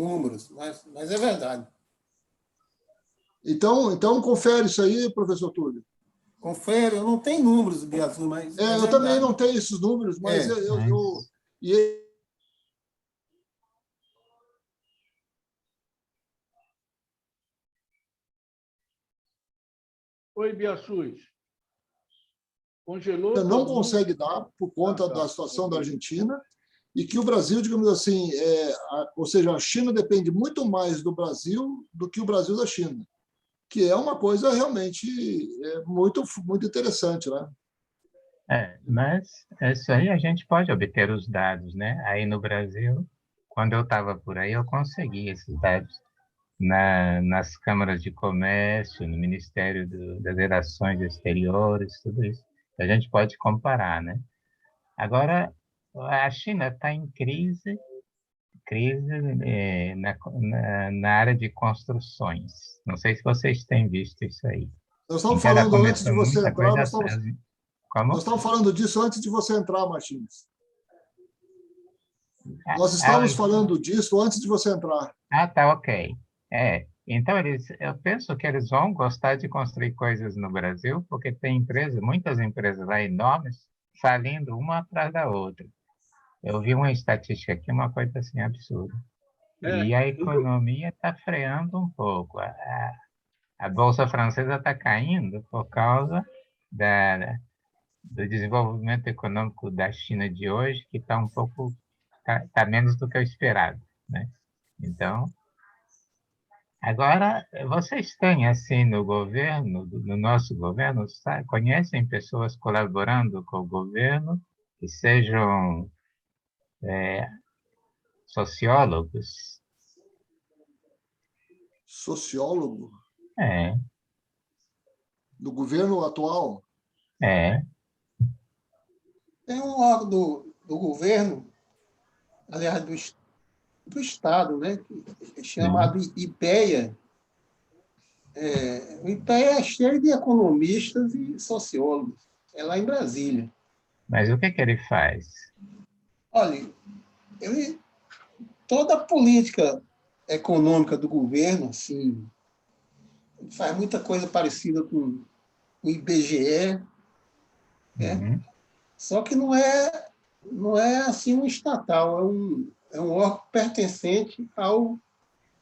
números, mas é verdade. Então, confere isso aí, professor Túlio. Confere, eu não tenho números, Beatriz, mas é Eu também verdade. não tenho esses números, mas e Oi, Biaçuz. Congelou não todo consegue mundo? dar por conta da situação da Argentina e que o Brasil, digamos assim, ou seja, a China depende muito mais do Brasil do que o Brasil da China, que é uma coisa realmente muito, muito interessante, né? Mas isso aí a gente pode obter os dados, né? Aí no Brasil, quando eu estava por aí, eu consegui esses dados nas câmaras de comércio, no Ministério das Relações Exteriores, tudo isso. A gente pode comparar, né? Agora, a China está em crise na área de construções. Não sei se vocês têm visto isso aí. Nós estamos Então, ela falando antes de começou você muita entrar, coisa. nós Como? estamos falando disso antes de você entrar, Martins. Nós estávamos falando disso antes de você entrar. Tá, ok. Então, eu penso que eles vão gostar de construir coisas no Brasil, porque tem muitas empresas lá enormes, falindo uma atrás da outra. Eu vi uma estatística aqui, uma coisa assim absurda. E a economia está freando um pouco. A Bolsa Francesa está caindo por causa do desenvolvimento econômico da China de hoje, que está tá menos do que o esperado, né? Então, agora, vocês têm, assim, no governo, no nosso governo, conhecem pessoas colaborando com o governo que sejam sociólogos? Sociólogo É, do governo atual? é. Tem um órgão do governo, aliás, do Estado, né, que é chamado IPEA. O IPEA é cheio de economistas e sociólogos. É lá em Brasília. Mas o que ele faz? Olha, toda a política econômica do governo, assim, faz muita coisa parecida com o IBGE, né? Uhum. Só que não é assim um estatal, é um órgão pertencente ao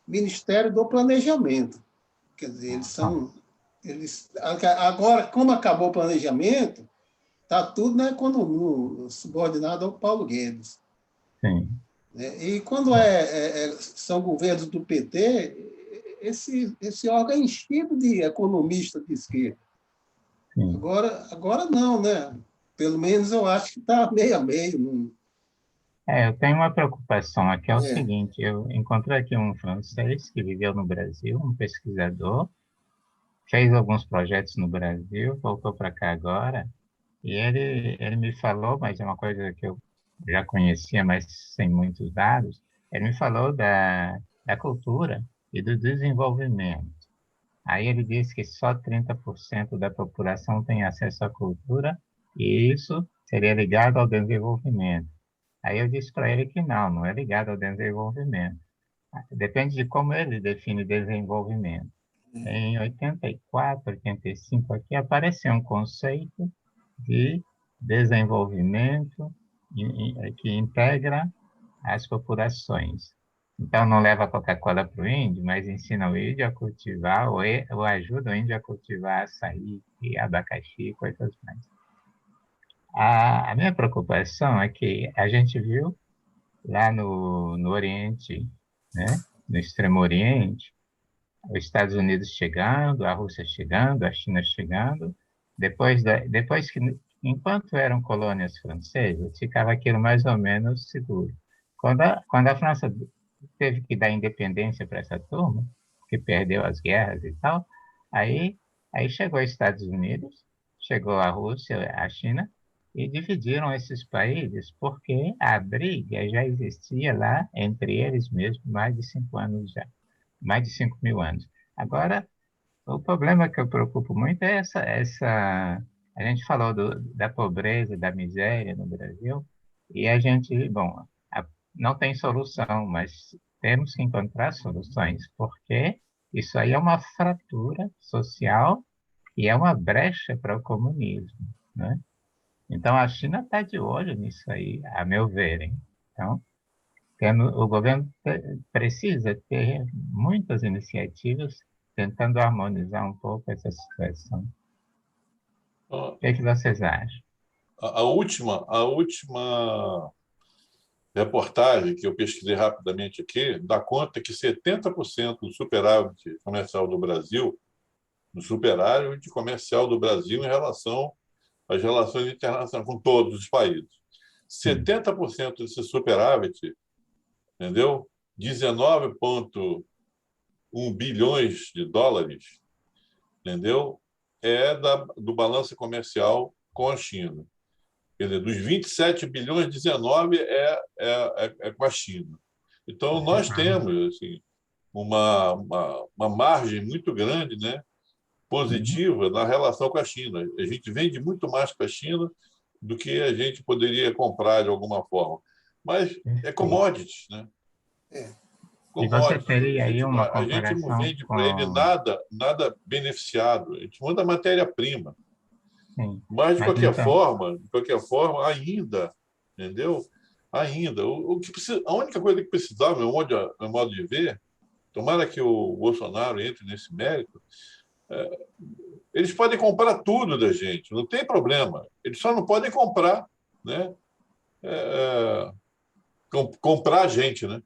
Ministério do Planejamento. Quer dizer, agora, como acabou o planejamento, está tudo na economia, subordinado ao Paulo Guedes. Sim. E quando são governos do PT, esse órgão é enchido de economistas de esquerda. Sim. Agora não, né? Pelo menos eu acho que está meio a meio. Eu tenho uma preocupação aqui, é o seguinte, eu encontrei aqui um francês que viveu no Brasil, um pesquisador, fez alguns projetos no Brasil, voltou para cá agora, e ele me falou, mas é uma coisa que eu já conhecia, mas sem muitos dados, ele me falou da cultura e do desenvolvimento. Aí ele disse que só 30% da população tem acesso à cultura, e isso seria ligado ao desenvolvimento. Aí eu disse para ele que não é ligado ao desenvolvimento. Depende de como ele define desenvolvimento. Em 84, 85, aqui apareceu um conceito de desenvolvimento que integra as populações. Então, não leva a Coca-Cola para o índio, mas ensina o índio a cultivar, ou ajuda o índio a cultivar açaí, e abacaxi e coisas mais. A minha preocupação é que a gente viu lá no Oriente, né, no Extremo Oriente, os Estados Unidos chegando, a Rússia chegando, a China chegando, depois que, enquanto eram colônias francesas, ficava aquilo mais ou menos seguro. Quando a França teve que dar independência para essa turma, que perdeu as guerras e tal, aí, aí chegou os Estados Unidos, chegou a Rússia, a China, e dividiram esses países porque a briga já existia lá entre eles mesmos mais de 5 anos já, mais de 5.000 anos. Agora, o problema que eu preocupo muito é a gente falou da pobreza, da miséria no Brasil, e a gente, bom, não tem solução, mas temos que encontrar soluções, porque isso aí é uma fratura social e é uma brecha para o comunismo, né? Então, a China está de olho nisso aí, a meu ver, hein? Então, o governo precisa ter muitas iniciativas tentando harmonizar um pouco essa situação. O que é que vocês acham? A última reportagem que eu pesquisei rapidamente aqui dá conta que 70% do superávit comercial do Brasil, em relação às relações internacionais com todos os países. 70% desse superávit, entendeu? 19,1 bilhões de dólares, entendeu? Do balanço comercial com a China. Quer dizer, dos 27 bilhões, 19 é com a China. Então, nós temos assim, uma margem muito grande, né, positiva na relação com a China. A gente vende muito mais para a China do que a gente poderia comprar de alguma forma. Mas é commodities, né? E você Commodities. teria aí uma A gente não comparação vende para ele nada beneficiado. A gente manda matéria-prima. Sim. Mas, de Mas qualquer então, forma, ainda, entendeu? Ainda. A única coisa que precisava, meu modo de ver, tomara que o Bolsonaro entre nesse mérito, eles podem comprar tudo da gente, não tem problema. Eles só não podem comprar, né? Comprar a gente, né?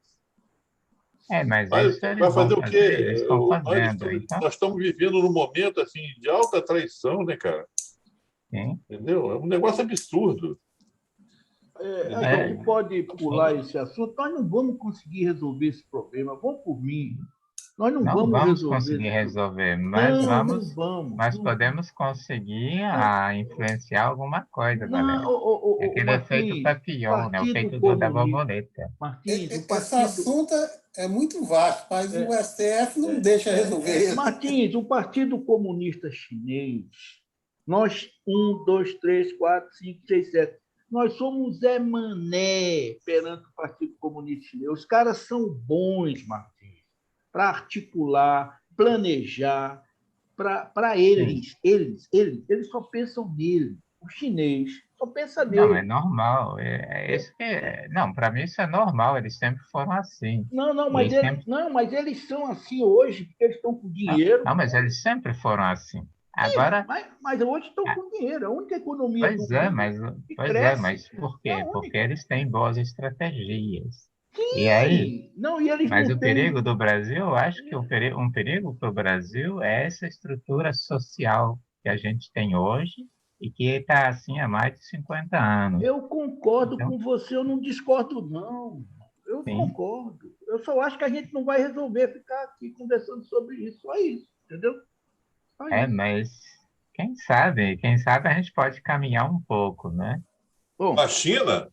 mas Mas isso eles vai vão fazer o fazer, quê? eles estão fazendo. Então, Nós estamos vivendo num momento assim, de alta traição, né, cara? sim. Entendeu? É um negócio absurdo. A gente pode pular esse assunto, nós não vamos conseguir resolver esse problema. Vamos por mim. Nós não vamos conseguir resolver, mas não podemos conseguir vamos. influenciar alguma coisa, galera. Não, É aquele efeito papillon, né? O Partido efeito da Comunista. borboleta. Martins, o Esse partido. assunto é muito vasto, mas o STF não deixa resolver. Martins, o Partido Comunista Chinês, nós, 1, 2, 3, 4, 5, 6, 7, nós somos Zé Mané perante o Partido Comunista Chinês. Os caras são bons, Martins, para articular, planejar, para eles só pensam nele. O chinês só pensa Não, é nele. normal. Não, para mim isso é normal. Eles sempre foram assim. Mas eles são assim hoje, porque eles estão com dinheiro. Não, mas eles sempre foram assim. Agora, mas hoje estão com dinheiro. A única economia do pois é, mundo que cresce. mas por quê? Porque eles têm boas estratégias. E aí, Sim! Não, e eles mas não o têm. perigo do Brasil, eu acho que um perigo para o Brasil é essa estrutura social que a gente tem hoje e que está assim há mais de 50 anos. Eu concordo Então, com você, eu não discordo, não. Eu sim. concordo. Eu só acho que a gente não vai resolver ficar aqui conversando sobre isso. Só isso, entendeu? Só isso. Mas quem sabe a gente pode caminhar um pouco, né? Bom, A China,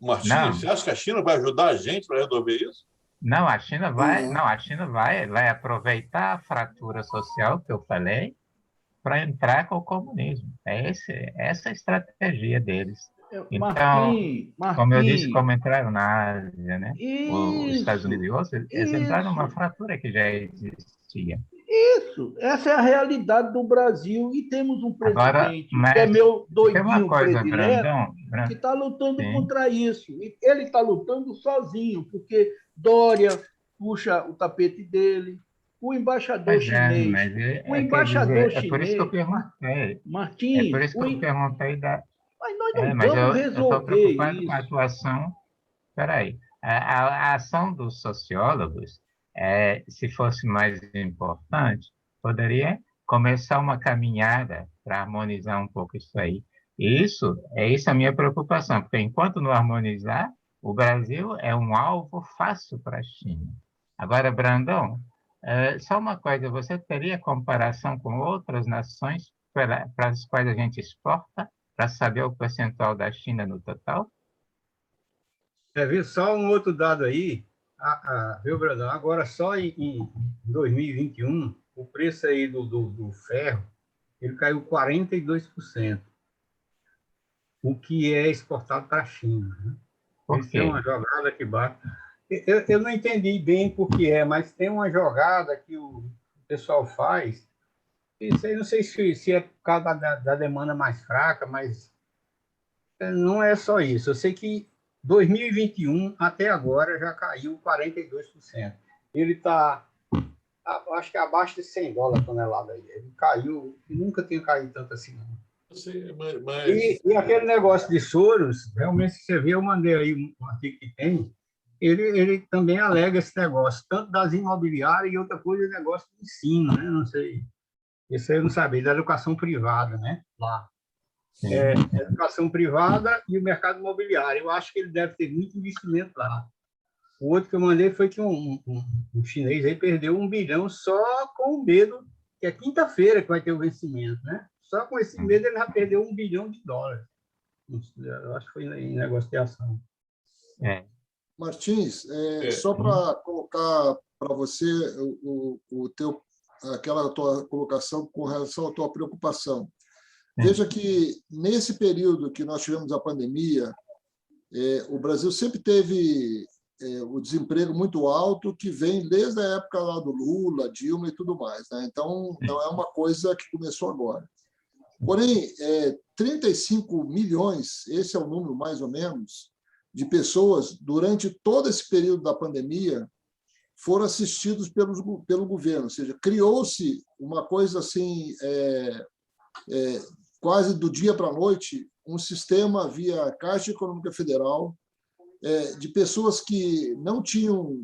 Martins, você Não, acha que a China vai ajudar a gente para resolver isso? não, a China vai, Uhum. não, a China vai aproveitar a fratura social que eu falei para entrar com o comunismo. Essa é a estratégia deles. Então, como eu disse, Martim, como entraram na Ásia, né? Os Estados Unidos e isso, outros, eles entraram numa fratura que já existia. isso. Essa é a realidade do Brasil e temos um Agora, presidente que é mas meu tem uma doidinho coisa, predileto Brandão, que está lutando sim, contra isso. E ele está lutando sozinho, porque Dória puxa o tapete dele, o embaixador pois é, chinês. mas O quer embaixador dizer, é por isso que eu chinês, perguntei, é por Martim, isso que eu perguntei mas nós não mas vamos eu estou resolver preocupado com a isso. atuação. Espera aí. A ação dos sociólogos, se fosse mais importante, poderia começar uma caminhada para harmonizar um pouco isso aí. Isso a minha preocupação, porque enquanto não harmonizar, o Brasil é um alvo fácil para a China. Agora, Brandão, só uma coisa, você teria comparação com outras nações para as quais a gente exporta, para saber o percentual da China no total? Viu? Só um outro dado aí, viu, Brandão? Agora, só em 2021, o preço aí do ferro, ele caiu 42%, o que é exportado para a China. Né? Por Eles têm quê? uma jogada que bate. Eu não entendi bem por que é, mas tem uma jogada que o pessoal faz. Isso aí não sei se é por causa da demanda mais fraca, mas não é só isso. Eu sei que 2021 até agora já caiu 42%. Ele está, acho que abaixo de $100 a tonelada. Ele caiu, nunca tinha caído tanto assim, não. Eu sei, mas E aquele negócio de Soros, realmente, você vê, eu mandei aí um artigo que tem, ele também alega esse negócio, tanto das imobiliárias e outra coisa, negócio de ensino, né? Não sei. Isso aí eu não sabia, da educação privada, né? Lá. Educação privada e o mercado imobiliário. Eu acho que ele deve ter muito investimento lá. O outro que eu mandei foi que um chinês aí perdeu 1 bilhão só com o medo, que é quinta-feira que vai ter o vencimento, né? Só com esse medo ele já perdeu $1 bilhão. Eu acho que foi em negociação. Martins, só para colocar para você aquela tua colocação com relação à tua preocupação. Veja que, nesse período que nós tivemos a pandemia, o Brasil sempre teve o desemprego muito alto, que vem desde a época lá do Lula, Dilma e tudo mais, né? Então, não é uma coisa que começou agora. Porém, 35 milhões, esse é o número mais ou menos, de pessoas, durante todo esse período da pandemia, foram assistidos pelo governo. Ou seja, criou-se uma coisa assim, quase do dia para a noite, um sistema via Caixa Econômica Federal, de pessoas que não tinham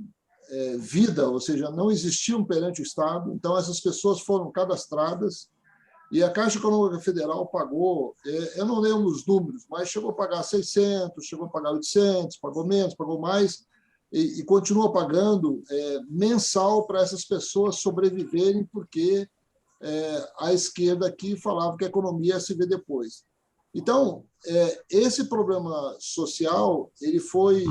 vida, ou seja, não existiam perante o Estado. Então, essas pessoas foram cadastradas e a Caixa Econômica Federal pagou, eu não lembro os números, mas chegou a pagar 600, chegou a pagar 800, pagou menos, pagou mais, e continua pagando mensal para essas pessoas sobreviverem, porque a esquerda aqui falava que a economia ia se ver depois. Então, esse problema social ele foi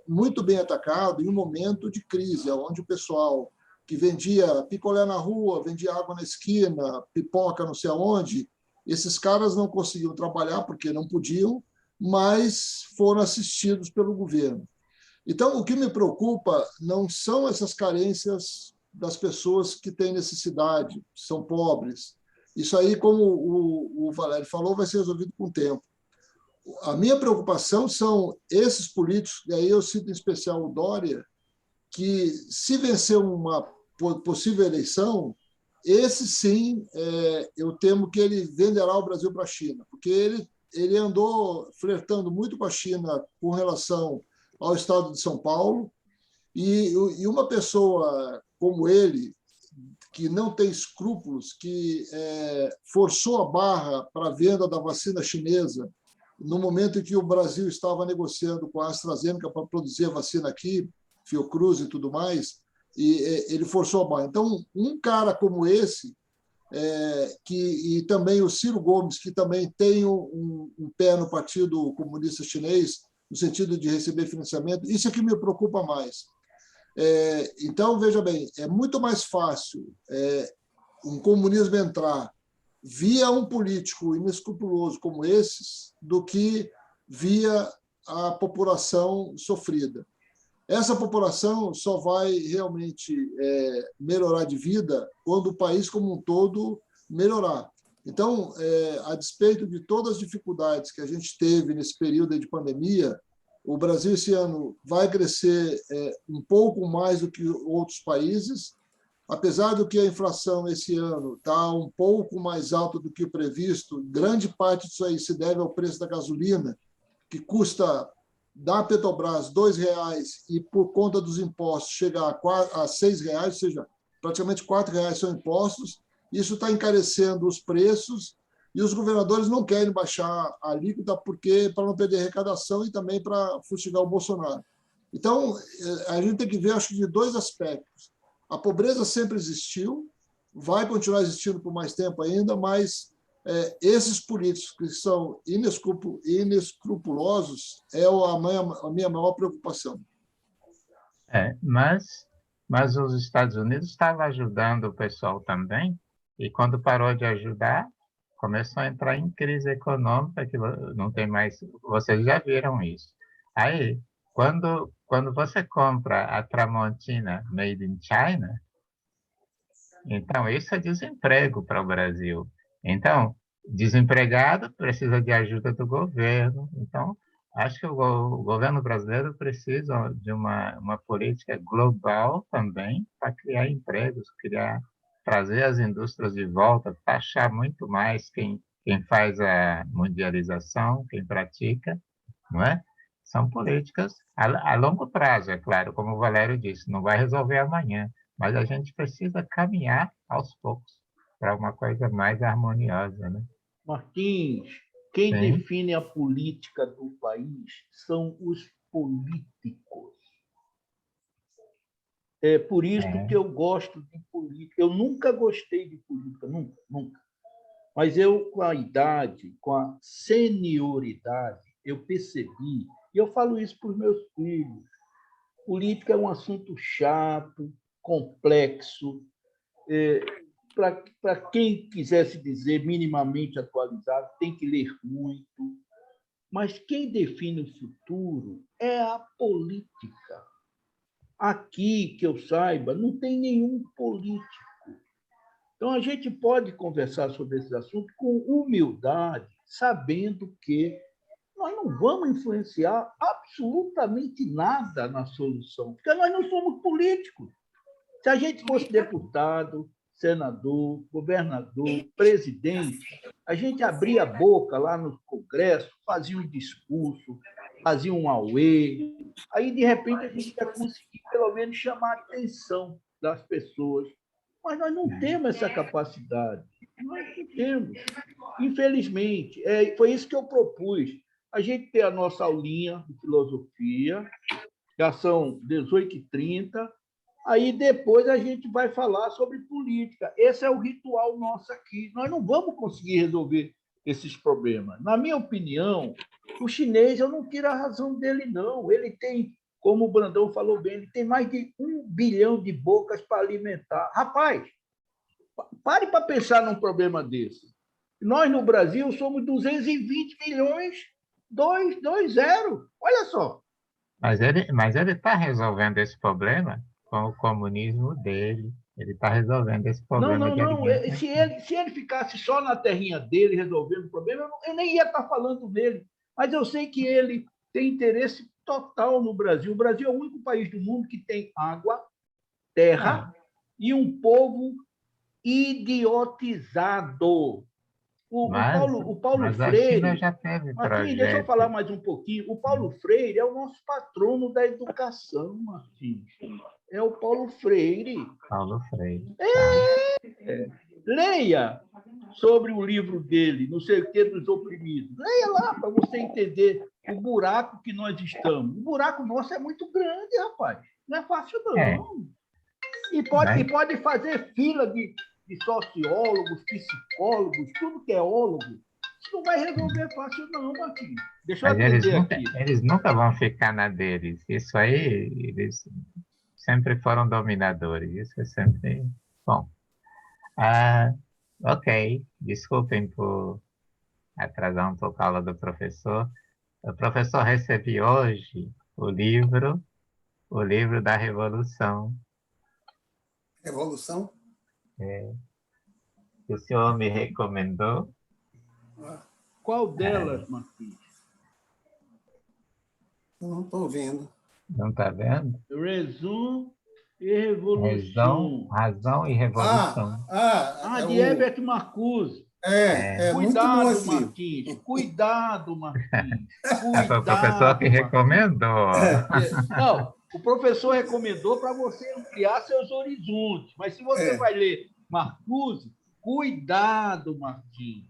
muito bem atacado em um momento de crise, onde o pessoal que vendia picolé na rua, vendia água na esquina, pipoca não sei aonde, esses caras não conseguiam trabalhar porque não podiam, mas foram assistidos pelo governo. Então, o que me preocupa não são essas carências das pessoas que têm necessidade, são pobres. Isso aí, como o Valério falou, vai ser resolvido com o tempo. A minha preocupação são esses políticos, e aí eu cito em especial o Dória, que se vencer uma possível eleição, esse sim, eu temo que ele venderá o Brasil para a China, porque ele andou flertando muito com a China com relação ao estado de São Paulo, e uma pessoa como ele, que não tem escrúpulos, que forçou a barra para a venda da vacina chinesa, no momento em que o Brasil estava negociando com a AstraZeneca para produzir a vacina aqui, Fiocruz e tudo mais, e ele forçou a barra. Então, um cara como esse, e também o Ciro Gomes, que também tem um pé no Partido Comunista Chinês, no sentido de receber financiamento, isso é que me preocupa mais. Então, veja bem, é muito mais fácil um comunismo entrar via um político inescrupuloso como esses do que via a população sofrida. Essa população só vai realmente melhorar de vida quando o país como um todo melhorar. Então, a despeito de todas as dificuldades que a gente teve nesse período de pandemia, o Brasil esse ano vai crescer um pouco mais do que outros países, apesar do que a inflação esse ano está um pouco mais alta do que o previsto. Grande parte disso aí se deve ao preço da gasolina, que custa da Petrobras R$ 2,00 e, por conta dos impostos, chega a R$ 6,00, ou seja, praticamente R$ 4,00 são impostos. Isso está encarecendo os preços e os governadores não querem baixar a alíquota para não perder arrecadação e também para fustigar o Bolsonaro. Então, a gente tem que ver, acho que, de dois aspectos. A pobreza sempre existiu, vai continuar existindo por mais tempo ainda, mas esses políticos que são inescrupulosos é a minha maior preocupação. Mas os Estados Unidos estavam ajudando o pessoal também, e quando parou de ajudar, começou a entrar em crise econômica, que não tem mais... Vocês já viram isso. Aí, quando você compra a Tramontina made in China, então isso é desemprego para o Brasil. Então, desempregado precisa de ajuda do governo. Então, acho que o governo brasileiro precisa de uma política global também para criar empregos, trazer as indústrias de volta, taxar muito mais quem faz a mundialização, quem pratica, não é? São políticas a longo prazo, é claro, como o Valério disse, não vai resolver amanhã, mas a gente precisa caminhar aos poucos para uma coisa mais harmoniosa, né? Martins, quem Sim. define a política do país são os políticos. É por isso que eu gosto de política. Eu nunca gostei de política, nunca, nunca. Mas eu, com a idade, com a senioridade, eu percebi, e eu falo isso para os meus filhos, política é um assunto chato, complexo, para quem quiser se dizer minimamente atualizado, tem que ler muito. Mas quem define o futuro é a política. Aqui, que eu saiba, não tem nenhum político. Então, a gente pode conversar sobre esse assunto com humildade, sabendo que nós não vamos influenciar absolutamente nada na solução, porque nós não somos políticos. Se a gente fosse deputado, senador, governador, presidente, a gente abria a boca lá no Congresso, fazia um discurso, fazia um auê, aí, de repente, a gente ia conseguir, pelo menos, chamar a atenção das pessoas. Mas nós não temos essa capacidade. Nós não temos. Infelizmente, foi isso que eu propus. A gente tem a nossa aulinha de filosofia, já são 18h30, aí depois a gente vai falar sobre política. Esse é o ritual nosso aqui. Nós não vamos conseguir resolver esses problemas. Na minha opinião, o chinês, eu não tiro a razão dele, não. Ele tem, como o Brandão falou bem, ele tem mais de 1 bilhão de bocas para alimentar. Rapaz, pare para pensar num problema desse. Nós, no Brasil, somos 220 milhões, 2-0. Olha só. Mas ele está resolvendo esse problema com o comunismo dele. Ele está resolvendo esse problema de alimentação. Se ele ficasse só na terrinha dele resolvendo o problema, eu nem ia estar falando dele. Mas eu sei que ele tem interesse total no Brasil. O Brasil é o único país do mundo que tem água, terra e um povo idiotizado. O Paulo Freire... A China já teve Martins, deixa eu falar mais um pouquinho. O Paulo Freire é o nosso patrono da educação, Martins. É o Paulo Freire. Paulo Freire. Leia sobre o livro dele, Não sei o que dos oprimidos. Leia lá para você entender o buraco que nós estamos. O buraco nosso é muito grande, rapaz. Não é fácil, não. E pode fazer fila de sociólogos, psicólogos, tudo que é ólogo. Isso não vai resolver fácil, não, Martins. Deixa eu atender aqui. Eles nunca vão ficar na deles. Isso aí, eles sempre foram dominadores. Isso é sempre bom. Ok. Desculpem por atrasar um pouco a aula do professor. O professor recebeu hoje o livro da Revolução. Revolução? Que o senhor me recomendou. Qual delas, Martins? Eu não estou vendo. Não está vendo? Resumo e Revolução. Razão e Revolução. De Herbert Marcuse. Cuidado, muito bom, Martins. Cuidado, Martins. Foi o professor que recomendou. Não, o professor recomendou para você ampliar seus horizontes. Mas se você vai ler Marcuse, cuidado, Martins.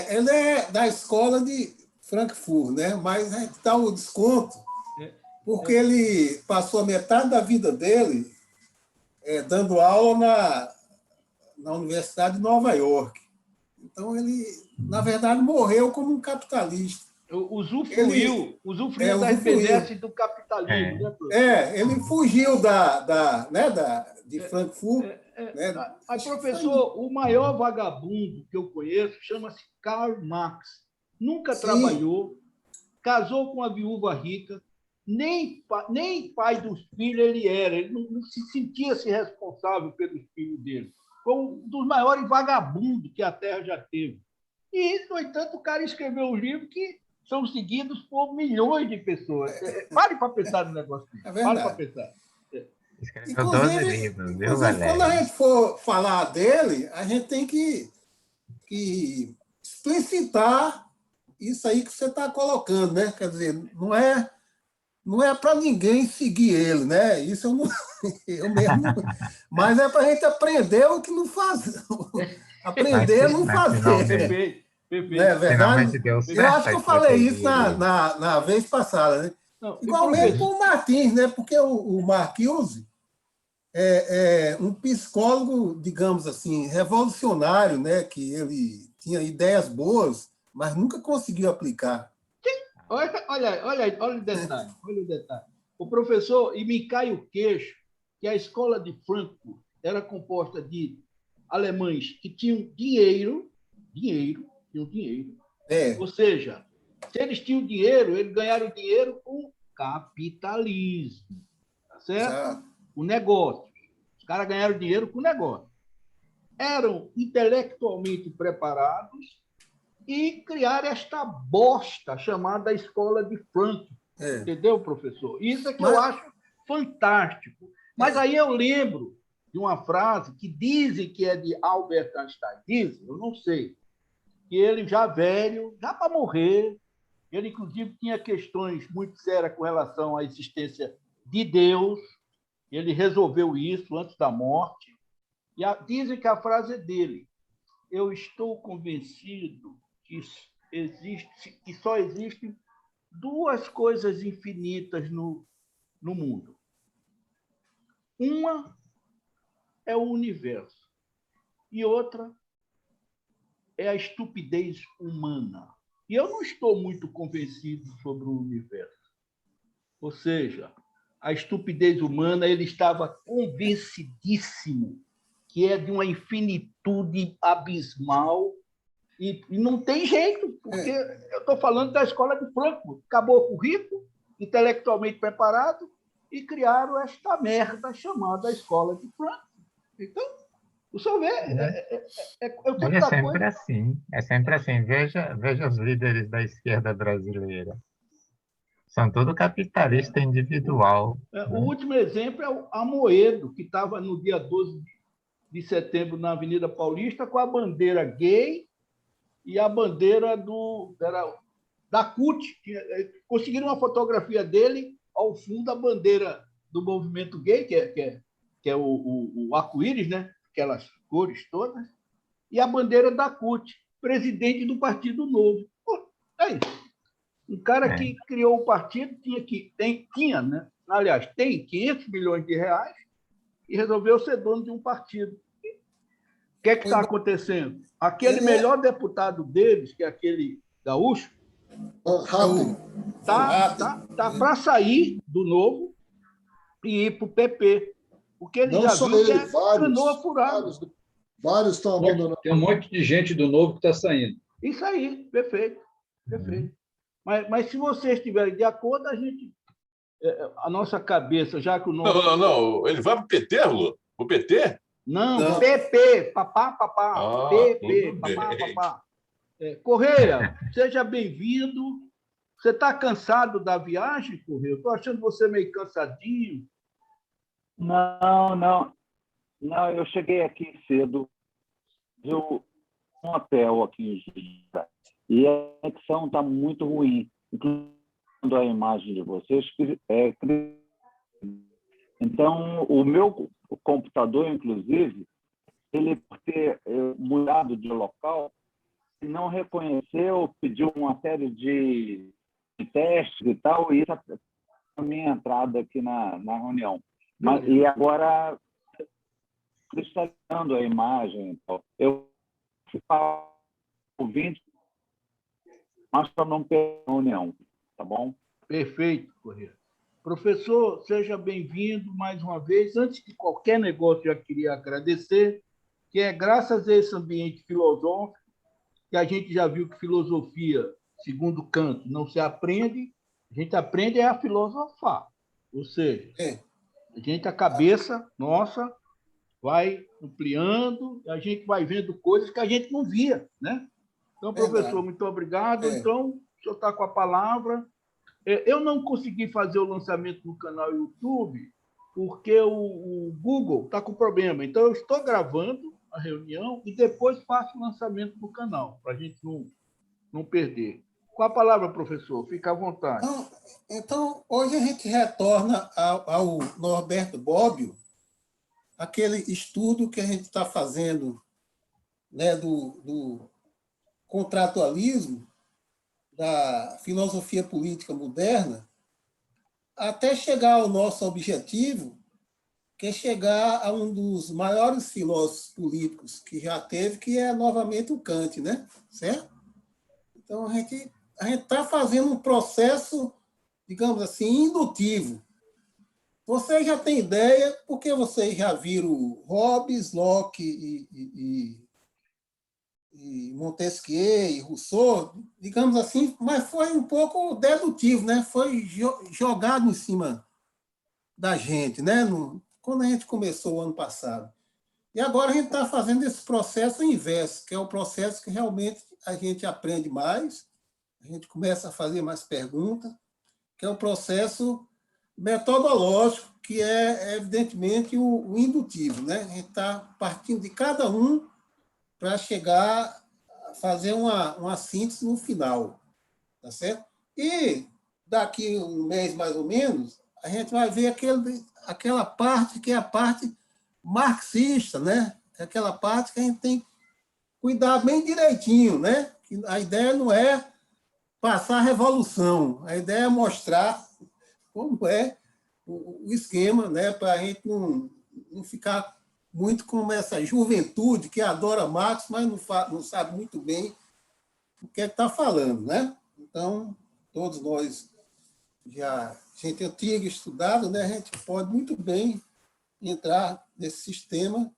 Ele é da escola de Frankfurt, né? Mas está o desconto, porque ele passou a metade da vida dele dando aula na Universidade de Nova York. Então, ele, na verdade, morreu como um capitalista. Usufruiu das benesses do capitalismo. Ele fugiu de Frankfurt. Mas, professor, o maior vagabundo que eu conheço chama-se Karl Marx. Nunca trabalhou, casou com uma viúva rica, nem pai dos filhos ele era, ele não se sentia-se responsável pelos filhos dele. Foi um dos maiores vagabundos que a Terra já teve. E, no entanto, o cara escreveu um livro que são seguidos por milhões de pessoas. Pare para pensar no negócio. É Pare para verdade. pensar. Escreveu 12 livros, viu, Inclusive, quando a Valério? gente for falar dele, a gente tem que explicitar isso aí que você está colocando, né? Quer dizer, não é para ninguém seguir ele, né? Isso eu, não, eu mesmo. Mas é para a gente aprender o que não fazer. Aprender a não fazer. Perfeito, perfeito. Não é verdade? Deu certo Eu acho que eu a falei isso estratégia. na vez passada, né? Não, Igualmente com o Martins, né? Porque o Marcuse é um psicólogo, digamos assim, revolucionário, né? Que ele tinha ideias boas, mas nunca conseguiu aplicar. Olha o detalhe, olha o detalhe. O professor, e me cai o queixo, que a escola de Frankfurt era composta de alemães que tinham dinheiro, tinham dinheiro. Ou seja, se eles tinham dinheiro, eles ganharam dinheiro com capitalismo, tá certo? Exato. O negócio. Os caras ganharam dinheiro com negócio. Eram intelectualmente preparados e criaram esta bosta chamada Escola de Frankfurt. Entendeu, professor? Isso é que eu acho fantástico. Mas aí eu lembro de uma frase que dizem que é de Albert Einstein. Dizem, eu não sei. Que ele já velho, já para morrer, ele inclusive tinha questões muito sérias com relação à existência de Deus. Ele resolveu isso antes da morte. E dizem que a frase é dele. Eu estou convencido que só existem duas coisas infinitas no mundo. Uma é o universo e outra é a estupidez humana. E eu não estou muito convencido sobre o universo. Ou seja, a estupidez humana, ele estava convencidíssimo que é de uma infinitude abismal e não tem jeito, porque eu estou falando da escola de Frankfurt. Caboclo rico, intelectualmente preparado, e criaram esta merda chamada escola de Frankfurt. Então, o senhor vê... É sempre assim. É sempre assim. Veja os líderes da esquerda brasileira. São tudo capitalista individual. O último exemplo é o Amoedo, que estava no dia 12 de setembro na Avenida Paulista com a bandeira gay e a bandeira da CUT. Conseguiram uma fotografia dele ao fundo da bandeira do movimento gay, que é o arco-íris, né? Aquelas cores todas, e a bandeira da CUT, presidente do Partido Novo. Pô, é isso. Um cara que criou o partido tinha, né? Aliás, tem 500 milhões de reais e resolveu ser dono de um partido. O que é que está acontecendo? Aquele melhor deputado deles, que é aquele gaúcho, tá para sair do Novo e ir para o PP. Porque ele não já só viu que ele, canoa furada. Vários estão abandonando. Tem um monte de gente do Novo que está saindo. Isso aí, perfeito. Perfeito. Mas se vocês estiverem de acordo, a nossa cabeça, já que o nosso... Não. Ele vai para o PT, Lu? O PT? Não, PP, papá. PP, papá. Correia, seja bem-vindo. Você está cansado da viagem, Correia? Eu estou achando você meio cansadinho. Não, eu cheguei aqui cedo, viu um hotel aqui em Juiz, e a conexão está muito ruim, incluindo a imagem de vocês. Então, o meu computador, inclusive, ele, por ter mudado de local, não reconheceu, pediu uma série de testes e tal, e isso é a minha entrada aqui na reunião. E agora, cristalizando a imagem, eu fico ouvindo, mas para não perder a reunião, tá bom? Perfeito, Correia. Professor, seja bem-vindo mais uma vez. Antes de qualquer negócio, eu queria agradecer, que é graças a esse ambiente filosófico, que a gente já viu que filosofia, segundo Kant, não se aprende, A gente aprende a filosofar. Ou seja, a cabeça nossa vai ampliando, a gente vai vendo coisas que a gente não via, né? Então, professor, muito obrigado. Então, o senhor está com a palavra. Eu não consegui fazer o lançamento no canal YouTube porque o Google está com problema. Então, eu estou gravando a reunião e depois faço o lançamento no canal, para a gente não perder. Com a palavra, professor, fica à vontade. Então, hoje a gente retorna ao Norberto Bobbio, aquele estudo que a gente está fazendo, né, do contratualismo, da filosofia política moderna, até chegar ao nosso objetivo, que é chegar a um dos maiores filósofos políticos que já teve, que é novamente o Kant, né? Certo? Então, a gente está fazendo um processo, digamos assim, indutivo. Vocês já têm ideia, porque vocês já viram Hobbes, Locke e Montesquieu e Rousseau, digamos assim, mas foi um pouco dedutivo, né? Foi jogado em cima da gente, né? Quando a gente começou o ano passado. E agora a gente está fazendo esse processo inverso, que é o processo que realmente a gente aprende mais, a gente começa a fazer mais perguntas, que é o processo metodológico, que é, evidentemente, o indutivo, né? A gente está partindo de cada um para chegar a fazer uma síntese no final, tá certo? E daqui um mês, mais ou menos, a gente vai ver aquela parte que é a parte marxista, né? Aquela parte que a gente tem que cuidar bem direitinho, né? Que a ideia não é passar a revolução, a ideia é mostrar como é o esquema, né? Para a gente não ficar muito como essa juventude que adora Marx, mas não sabe muito bem o que é que está falando, né? Então, todos nós gente antiga, estudada, né? A gente pode muito bem entrar nesse sistema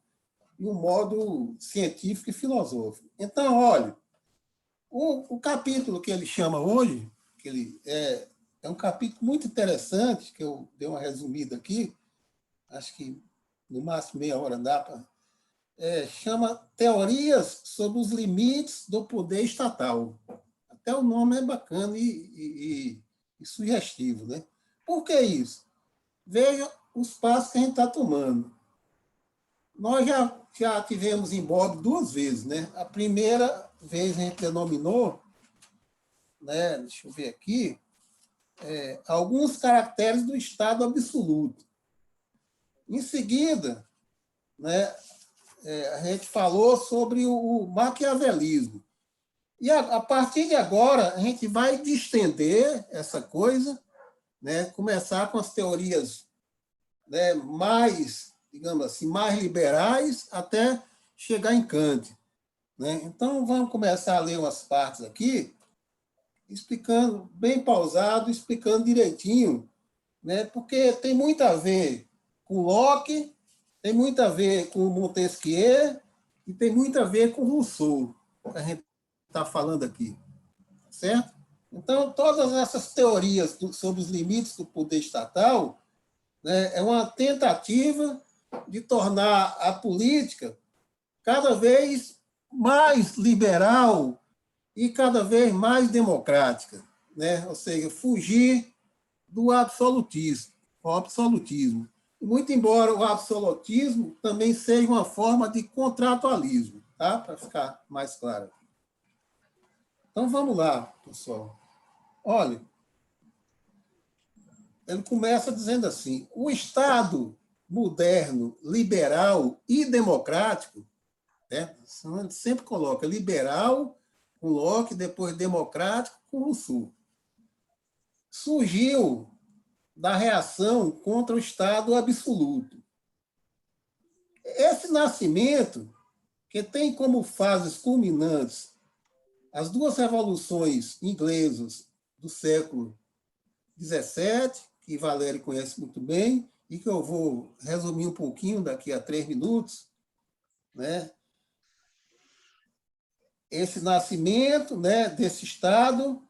de um modo científico e filosófico. Então, olha, o capítulo que ele chama hoje, que ele é um capítulo muito interessante, que eu dei uma resumida aqui, acho que no máximo meia hora dá para... chama Teorias sobre os Limites do Poder Estatal. Até o nome é bacana e sugestivo, né? Por que isso? Veja os passos que a gente está tomando. Nós já tivemos em Bob 2 vezes, né? A primeira vez a gente denominou, né? Deixa eu ver aqui, alguns caracteres do Estado absoluto. Em seguida, né, a gente falou sobre o maquiavelismo. E a partir de agora, a gente vai distender essa coisa, né, começar com as teorias, né, mais, digamos assim, mais liberais, até chegar em Kant, né? Então, vamos começar a ler umas partes aqui, explicando, bem pausado, explicando direitinho, né, porque tem muito a ver com Locke, tem muito a ver com Montesquieu e tem muito a ver com Rousseau, que a gente está falando aqui, certo? Então, todas essas teorias sobre os limites do poder estatal, né, é uma tentativa de tornar a política cada vez mais liberal e cada vez mais democrática, né? Ou seja, fugir do absolutismo. Muito embora o absolutismo também seja uma forma de contratualismo, tá? Para ficar mais claro. Então, vamos lá, pessoal. Olha, ele começa dizendo assim, o Estado moderno, liberal e democrático, né? A gente sempre coloca liberal com Locke, depois democrático com Rousseau, surgiu da reação contra o Estado absoluto. Esse nascimento, que tem como fases culminantes as duas revoluções inglesas do século XVII, que Valério conhece muito bem, e que eu vou resumir um pouquinho daqui a 3 minutos, né? Esse nascimento, né, desse Estado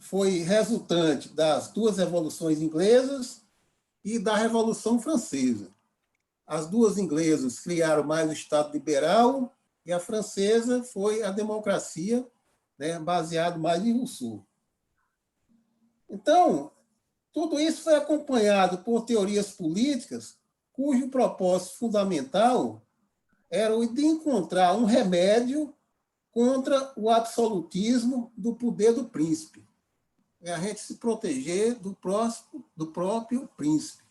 foi resultante das duas revoluções inglesas e da Revolução Francesa. As duas inglesas criaram mais o Estado liberal e a francesa foi a democracia, né, baseado mais em Rousseau. Então, tudo isso foi acompanhado por teorias políticas cujo propósito fundamental era o de encontrar um remédio contra o absolutismo do poder do príncipe. É a gente se proteger do próprio príncipe.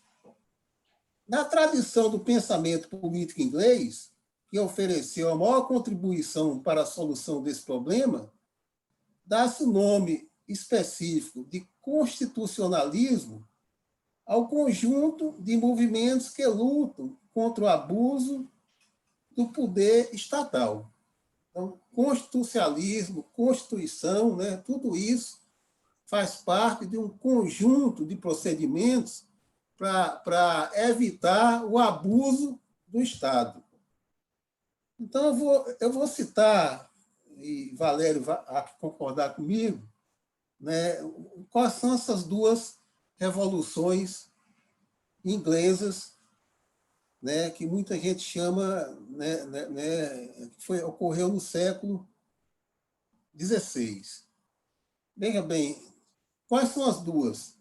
Na tradição do pensamento político inglês, que ofereceu a maior contribuição para a solução desse problema, dá-se o nome específico de constitucionalismo ao conjunto de movimentos que lutam contra o abuso do poder estatal. Então, constitucionalismo, Constituição, né, tudo isso faz parte de um conjunto de procedimentos para evitar o abuso do Estado. Então, eu vou citar, e Valério vai concordar comigo, né, quais são essas duas revoluções inglesas, né, que muita gente chama, que ocorreu no século XVI. Veja bem, quais são as duas?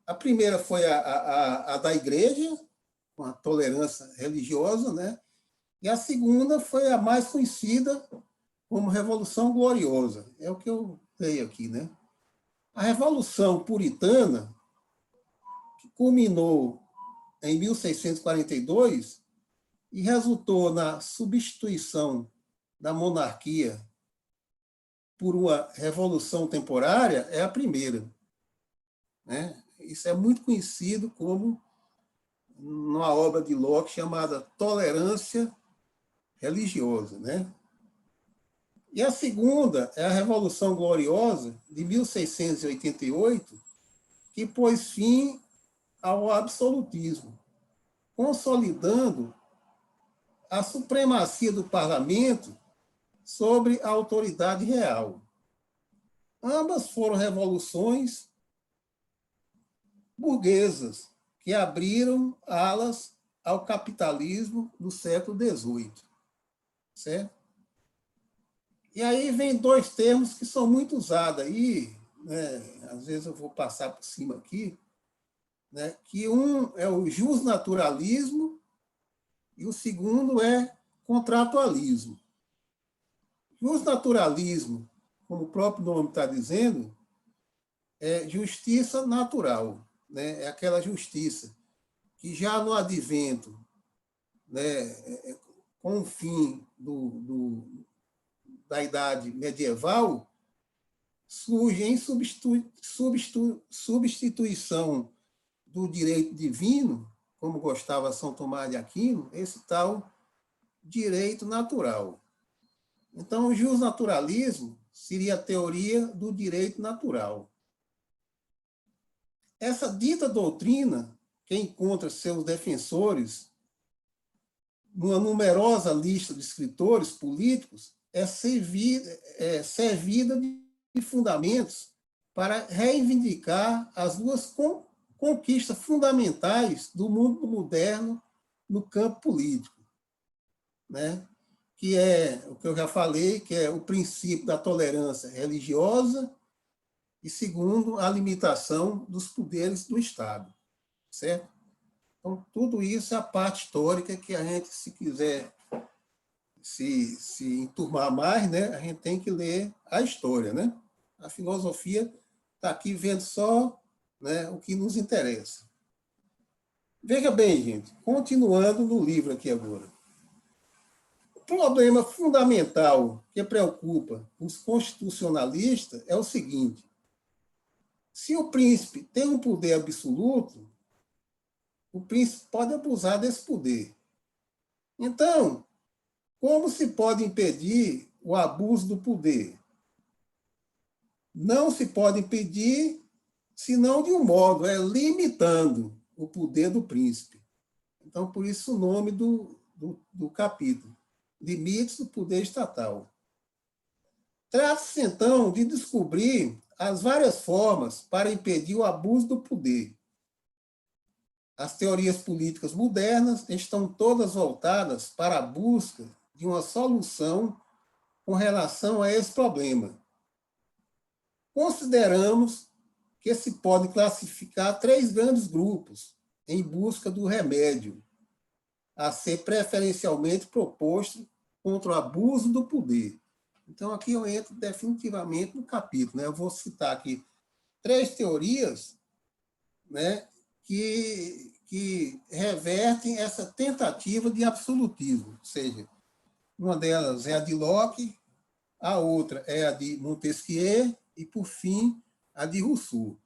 A primeira foi a da Igreja, com a tolerância religiosa, né? E a segunda foi a mais conhecida como Revolução Gloriosa. É o que eu leio aqui, né? A Revolução Puritana, que culminou em 1642 e resultou na substituição da monarquia por uma revolução temporária, é a primeira, né? Isso é muito conhecido como numa obra de Locke chamada Tolerância Religiosa, né? E a segunda é a Revolução Gloriosa, de 1688, que pôs fim ao absolutismo, consolidando a supremacia do parlamento sobre a autoridade real. Ambas foram revoluções burguesas que abriram alas ao capitalismo do século XVIII. Certo? E aí vem dois termos que são muito usados aí, né? Às vezes eu vou passar por cima aqui, né? Que um é o justnaturalismo e o segundo é contratualismo. Justnaturalismo, como o próprio nome está dizendo, é justiça natural, né? É aquela justiça que já no advento, né, com o fim da Idade Medieval, surge em substituição do direito divino, como gostava São Tomás de Aquino, esse tal direito natural. Então, o justnaturalismo seria a teoria do direito natural. Essa dita doutrina, que encontra seus defensores numa numerosa lista de escritores políticos, é servida de fundamentos para reivindicar as duas conquistas fundamentais do mundo moderno no campo político, né? Que é o que eu já falei, que é o princípio da tolerância religiosa e, segundo, a limitação dos poderes do Estado, certo? Então, tudo isso é a parte histórica que a gente, se quiser se enturmar mais, né, a gente tem que ler a história, né? A filosofia está aqui vendo só, né, o que nos interessa. Veja bem, gente, continuando no livro aqui agora. O problema fundamental que preocupa os constitucionalistas é o seguinte: se o príncipe tem um poder absoluto, o príncipe pode abusar desse poder. Então, como se pode impedir o abuso do poder? Não se pode impedir, senão de um modo, limitando o poder do príncipe. Então, por isso o nome do capítulo, Limites do Poder Estatal. Trata-se, então, de descobrir as várias formas para impedir o abuso do poder. As teorias políticas modernas estão todas voltadas para a busca de uma solução com relação a esse problema. Consideramos que se pode classificar 3 grandes grupos em busca do remédio a ser preferencialmente proposto contra o abuso do poder. Então, aqui eu entro definitivamente no capítulo, né? Eu vou citar aqui 3 teorias, né, que revertem essa tentativa de absolutismo. Ou seja, uma delas é a de Locke, a outra é a de Montesquieu e, por fim, a de Rousseau.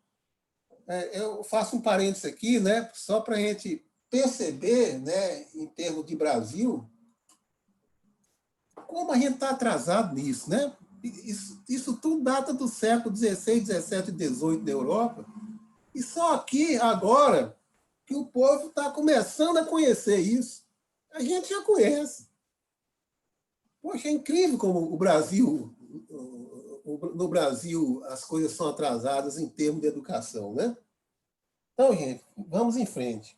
Eu faço um parênteses aqui, né, só para a gente perceber, né, em termos de Brasil, como a gente está atrasado nisso, né? Isso tudo data do século XVI, XVII e XVIII na Europa, e só aqui, agora, que o povo está começando a conhecer isso. A gente já conhece. Poxa, é incrível como o Brasil, no Brasil, as coisas são atrasadas em termos de educação, né? Então, gente, vamos em frente.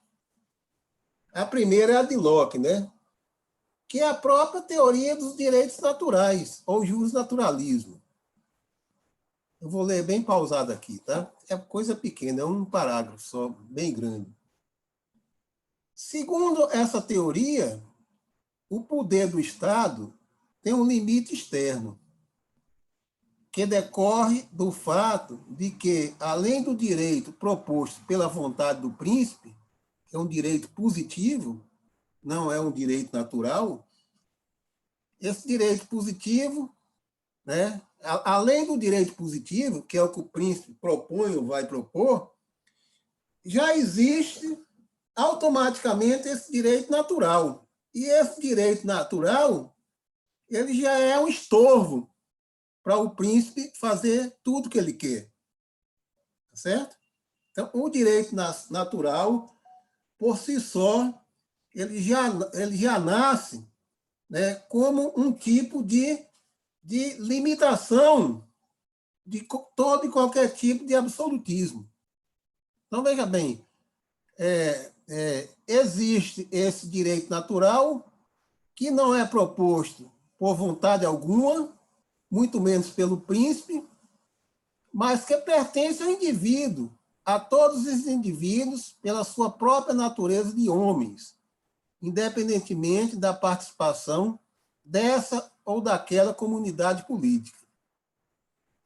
A primeira é a de Locke, né? Que é a própria teoria dos direitos naturais, ou justnaturalismo. Eu vou ler bem pausado aqui, tá? É coisa pequena, é um parágrafo só, bem grande. Segundo essa teoria, o poder do Estado tem um limite externo, que decorre do fato de que, além do direito proposto pela vontade do príncipe, que é um direito positivo, não é um direito natural, esse direito positivo, né, além do direito positivo, que é o que o príncipe propõe ou vai propor, já existe automaticamente esse direito natural. E esse direito natural, ele já é um estorvo para o príncipe fazer tudo que ele quer. Certo? Então, o direito natural, por si só, ele já nasce, né, como um tipo de limitação de todo e qualquer tipo de absolutismo. Então, veja bem, existe esse direito natural que não é proposto por vontade alguma, muito menos pelo príncipe, mas que pertence ao indivíduo, a todos os indivíduos, pela sua própria natureza de homens, independentemente da participação dessa ou daquela comunidade política.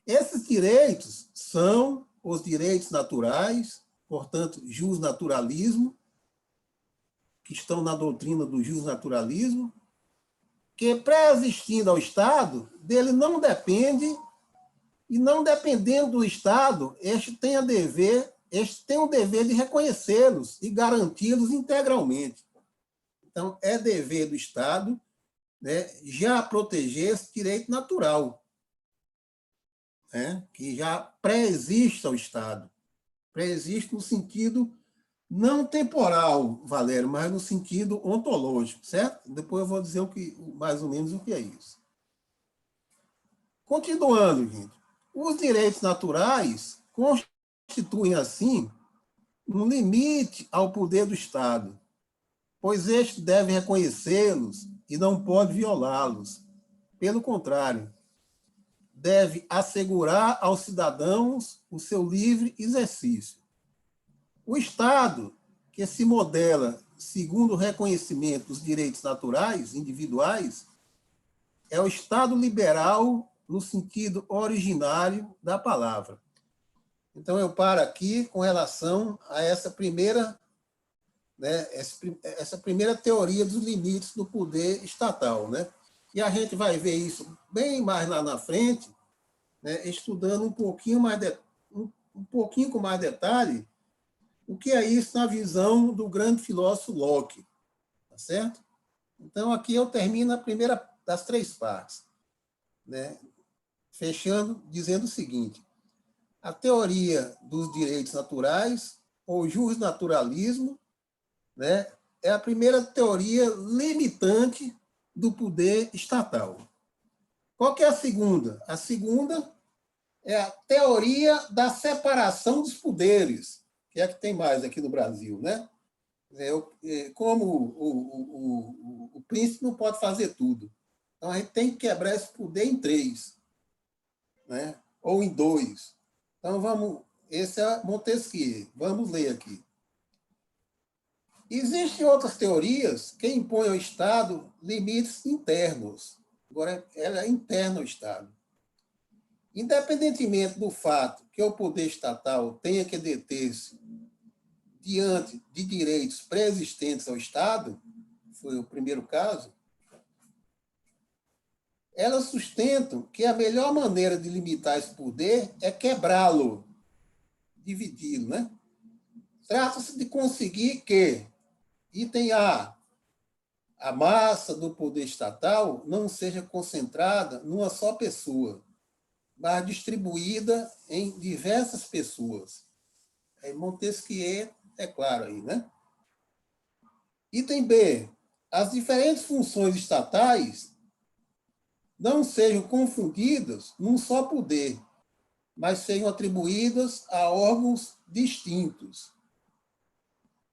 Esses direitos são os direitos naturais, portanto, justnaturalismo, que estão na doutrina do justnaturalismo, que, pré-existindo ao Estado, dele não depende, e não dependendo do Estado, este tem o dever de reconhecê-los e garanti-los integralmente. Então, é dever do Estado, né, já proteger esse direito natural, né, que já pré-existe ao Estado. Pré-existe no sentido não temporal, Valério, mas no sentido ontológico, certo? Depois eu vou dizer mais ou menos o que é isso. Continuando, gente. Os direitos naturais constituem, assim, um limite ao poder do Estado, pois este deve reconhecê-los e não pode violá-los. Pelo contrário, deve assegurar aos cidadãos o seu livre exercício. O Estado, que se modela segundo o reconhecimento dos direitos naturais individuais, é o Estado liberal no sentido originário da palavra. Então, eu paro aqui com relação a essa primeira, né, essa primeira teoria dos limites do poder estatal, né? E a gente vai ver isso bem mais lá na frente, né, estudando um pouquinho com mais detalhe o que é isso na visão do grande filósofo Locke, tá certo? Então, aqui eu termino a primeira das 3 partes, né? Fechando, dizendo o seguinte: a teoria dos direitos naturais, ou justnaturalismo, né, é a primeira teoria limitante do poder estatal. Qual que é a segunda? A segunda é a teoria da separação dos poderes, que é a que tem mais aqui no Brasil, né? Como o príncipe não pode fazer tudo. Então, a gente tem que quebrar esse poder em 3, né? Ou em 2. Então, esse é Montesquieu. Vamos ler aqui. Existem outras teorias que impõem ao Estado limites internos. Agora, ela é interna ao Estado. Independentemente do fato que o poder estatal tenha que deter-se diante de direitos pré-existentes ao Estado, foi o primeiro caso, elas sustentam que a melhor maneira de limitar esse poder é quebrá-lo, dividi-lo, né? Trata-se de conseguir que, item A, a massa do poder estatal não seja concentrada numa só pessoa, mas distribuída em diversas pessoas. Montesquieu é claro aí, né? Item B, as diferentes funções estatais não sejam confundidas num só poder, mas sejam atribuídas a órgãos distintos.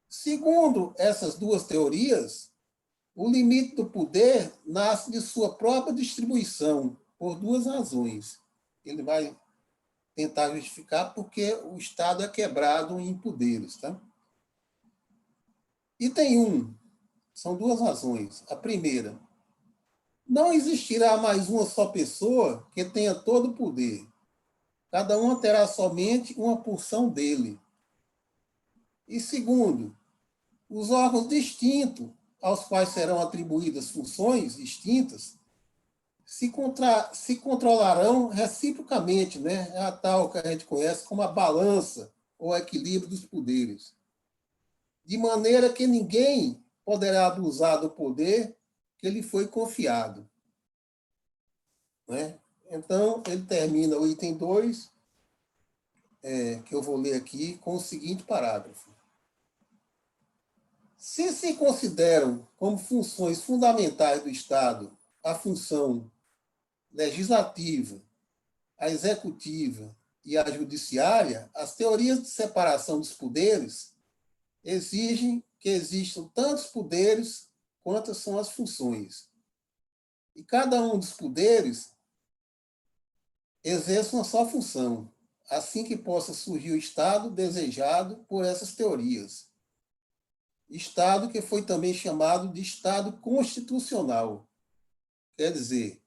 Segundo essas duas teorias, o limite do poder nasce de sua própria distribuição, por 2 razões. Ele vai tentar justificar porque o Estado é quebrado em poderes. Tá? Item 1, são 2 razões. A primeira, não existirá mais uma só pessoa que tenha todo o poder. Cada uma terá somente uma porção dele. E segundo, os órgãos distintos, aos quais serão atribuídas funções distintas, se controlarão reciprocamente, né? É a tal que a gente conhece como a balança ou equilíbrio dos poderes. De maneira que ninguém poderá abusar do poder que lhe foi confiado. Né? Então, ele termina o item 2, que eu vou ler aqui, com o seguinte parágrafo. Se consideram como funções fundamentais do Estado a função legislativa, a executiva e a judiciária, as teorias de separação dos poderes exigem que existam tantos poderes quantas são as funções. E cada um dos poderes exerce uma só função, assim que possa surgir o Estado desejado por essas teorias. Estado que foi também chamado de Estado constitucional. Quer dizer,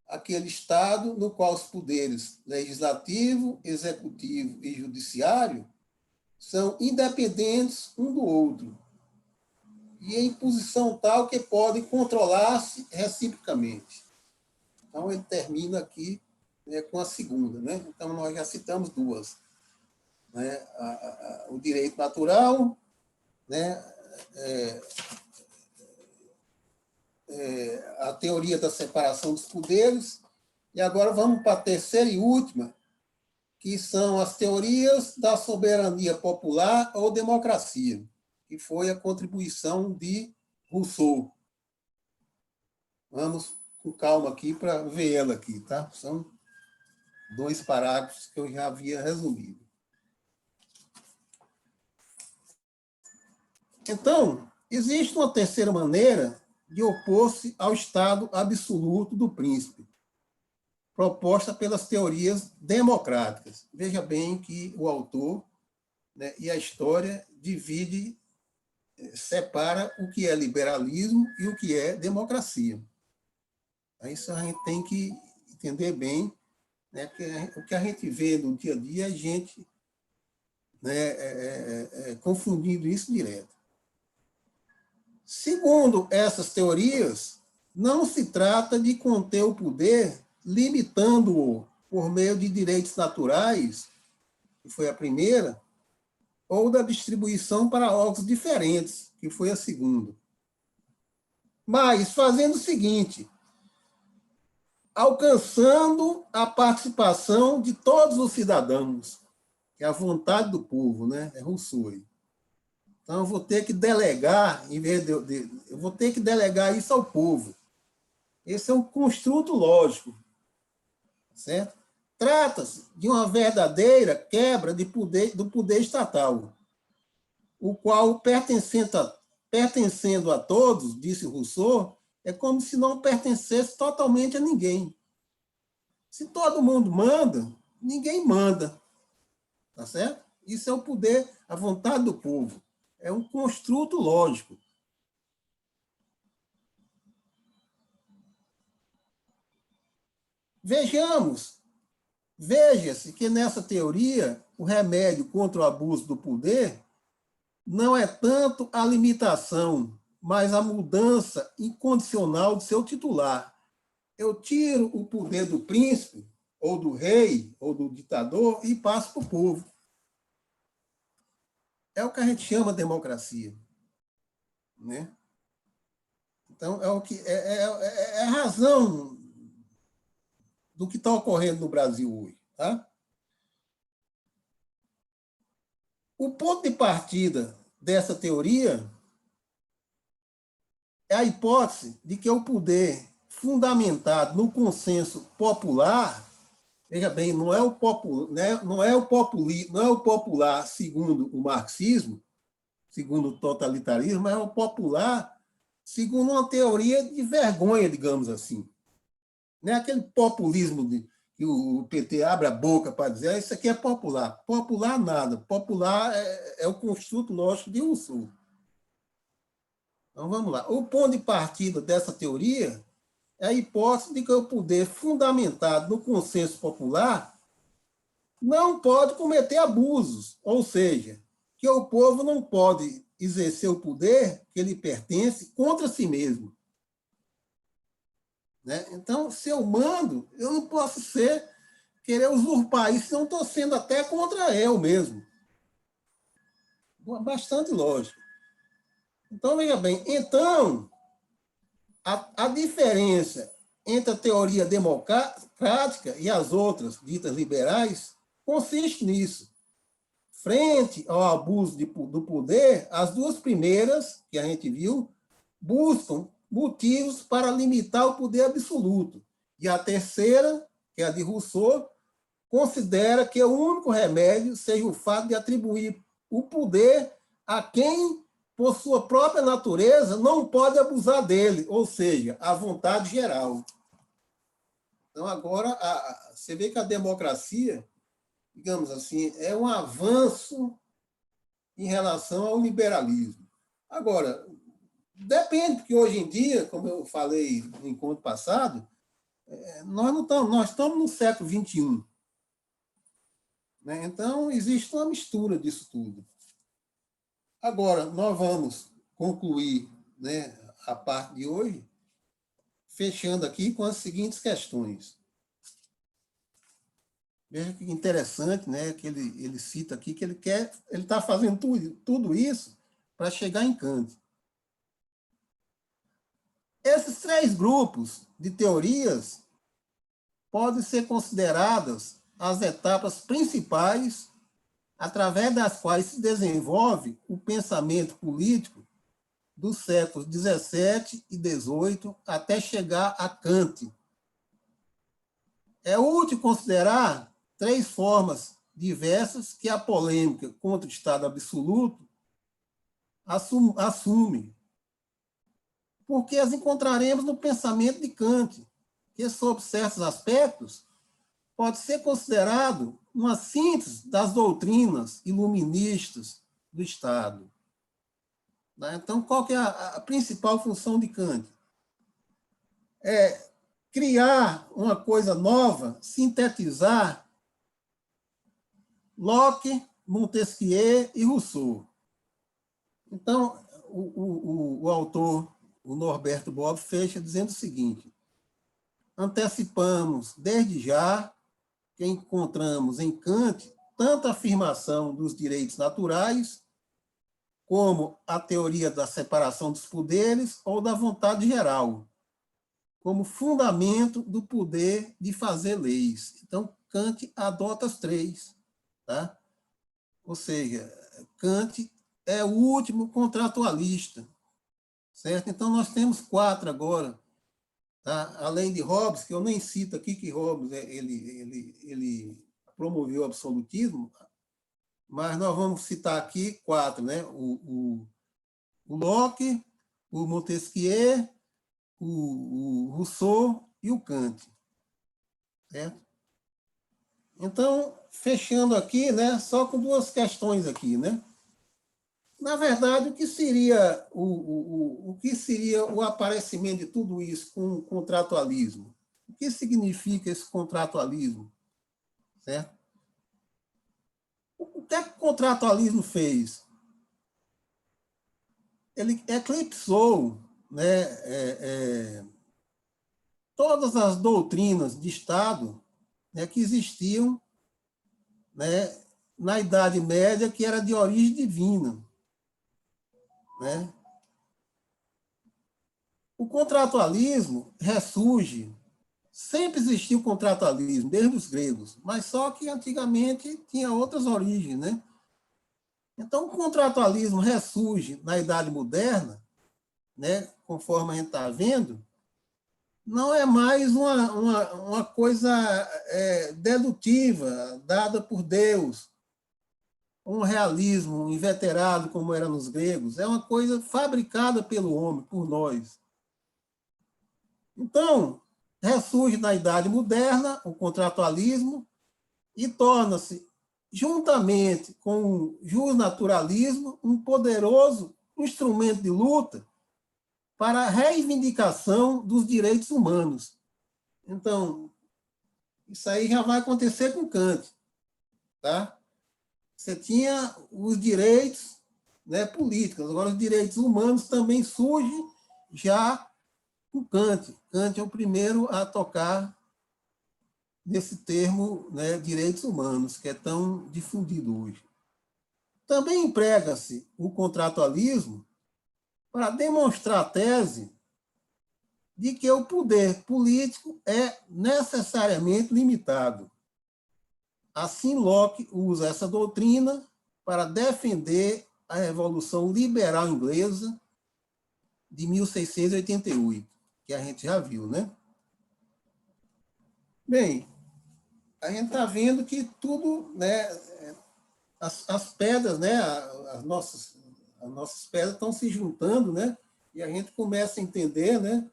aquele Estado no qual os poderes legislativo, executivo e judiciário são independentes um do outro e em posição tal que podem controlar-se reciprocamente. Então, ele termina aqui, né, com a segunda. Né? Então, nós já citamos 2. Né? O direito natural, né? A teoria da separação dos poderes, e agora vamos para a terceira e última, que são as teorias da soberania popular ou democracia, que foi a contribuição de Rousseau. Vamos com calma aqui para ver ela aqui, tá? São 2 parágrafos que eu já havia resumido. Então, existe uma terceira maneira de opor-se ao estado absoluto do príncipe, proposta pelas teorias democráticas. Veja bem que o autor, né, e a história separa o que é liberalismo e o que é democracia. Isso a gente tem que entender bem, né, porque o que a gente vê no dia a dia é a gente, né, confundindo isso direto. Segundo essas teorias, não se trata de conter o poder limitando-o por meio de direitos naturais, que foi a primeira, ou da distribuição para órgãos diferentes, que foi a segunda. Mas fazendo o seguinte, alcançando a participação de todos os cidadãos, que é a vontade do povo, né? É Rousseau. Então, eu vou ter que delegar, eu vou ter que delegar isso ao povo. Esse é um construto lógico, certo? Trata-se de uma verdadeira quebra do poder estatal, o qual, pertencendo a todos, disse Rousseau, é como se não pertencesse totalmente a ninguém. Se todo mundo manda, ninguém manda. Tá certo? Isso é o poder, a vontade do povo. É um construto lógico. Veja-se que nessa teoria, o remédio contra o abuso do poder não é tanto a limitação, mas a mudança incondicional de seu titular. Eu tiro o poder do príncipe, ou do rei, ou do ditador, e passo para o povo. É o que a gente chama de democracia. Né? Então, é a razão do que está ocorrendo no Brasil hoje. Tá? O ponto de partida dessa teoria é a hipótese de que o poder fundamentado no consenso popular, veja bem, não é o popular segundo o marxismo, segundo o totalitarismo, mas é o popular segundo uma teoria de vergonha, digamos assim. Não é aquele populismo que o PT abre a boca para dizer isso aqui é popular. Popular nada. Popular é o construto lógico de Rousseau. Então, vamos lá. O ponto de partida dessa teoria é a hipótese de que o poder fundamentado no consenso popular não pode cometer abusos, ou seja, que o povo não pode exercer o poder que lhe pertence contra si mesmo. Né? Então, se eu mando, eu não posso querer usurpar isso, não estou sendo até contra eu mesmo. Bastante lógico. Então, veja bem, então, a diferença entre a teoria democrática e as outras ditas liberais consiste nisso. Frente ao abuso do poder, as duas primeiras, que a gente viu, buscam motivos para limitar o poder absoluto. E a terceira, que é a de Rousseau, considera que o único remédio seja o fato de atribuir o poder a quem, por sua própria natureza, não pode abusar dele, ou seja, a vontade geral. Então, agora, você vê que a democracia, digamos assim, é um avanço em relação ao liberalismo. Agora, depende, porque hoje em dia, como eu falei no encontro passado, nós estamos no século XXI. Né? Então, existe uma mistura disso tudo. Agora, nós vamos concluir, né, a parte de hoje, fechando aqui com as seguintes questões. Veja que interessante, né, que ele cita aqui que ele está fazendo tudo isso para chegar em Kant. Esses três grupos de teorias podem ser consideradas as etapas principais através das quais se desenvolve o pensamento político dos séculos XVII e XVIII até chegar a Kant. É útil considerar três formas diversas que a polêmica contra o Estado absoluto assume, porque as encontraremos no pensamento de Kant, que, sob certos aspectos, pode ser considerado uma síntese das doutrinas iluministas do Estado. Então, qual que é a principal função de Kant? É criar uma coisa nova, sintetizar Locke, Montesquieu e Rousseau. Então, o autor, o Norberto Bobbio, fecha dizendo o seguinte: antecipamos desde já que encontramos em Kant tanto a afirmação dos direitos naturais, como a teoria da separação dos poderes ou da vontade geral, como fundamento do poder de fazer leis. Então, Kant adota as três. Tá? Ou seja, Kant é o último contratualista. Certo? Então, nós temos quatro agora tá? Além de Hobbes, que eu nem cito aqui, que Hobbes ele promoveu o absolutismo, mas nós vamos citar aqui 4, né? O Locke, o Montesquieu, o Rousseau e o Kant. Certo? Então, fechando aqui, né, só com 2 questões aqui, né? Na verdade, o que seria o aparecimento de tudo isso com o contratualismo? O que significa esse contratualismo? Certo? O que é que o contratualismo fez? Ele eclipsou, né, todas as doutrinas de Estado, né, que existiam, né, na Idade Média, que era de origem divina. Né? O contratualismo ressurge. Sempre existiu o contratualismo, desde os gregos, mas só que antigamente tinha outras origens. Né? Então, o contratualismo ressurge na Idade Moderna, né, conforme a gente está vendo, não é mais uma coisa dedutiva, dada por Deus, um realismo inveterado, como era nos gregos, é uma coisa fabricada pelo homem, por nós. Então, ressurge na Idade Moderna o contratualismo e torna-se, juntamente com o justnaturalismo, um poderoso instrumento de luta para a reivindicação dos direitos humanos. Então, isso aí já vai acontecer com Kant. Tá? Você tinha os direitos, né, políticos, agora os direitos humanos também surgem já com Kant. Kant é o primeiro a tocar nesse termo, né, direitos humanos, que é tão difundido hoje. Também emprega-se o contratualismo para demonstrar a tese de que o poder político é necessariamente limitado. Assim, Locke usa essa doutrina para defender a Revolução Liberal Inglesa de 1688, que a gente já viu, né? Bem, a gente está vendo que tudo, né, as pedras, né, as nossas pedras estão se juntando, né, e a gente começa a entender, né,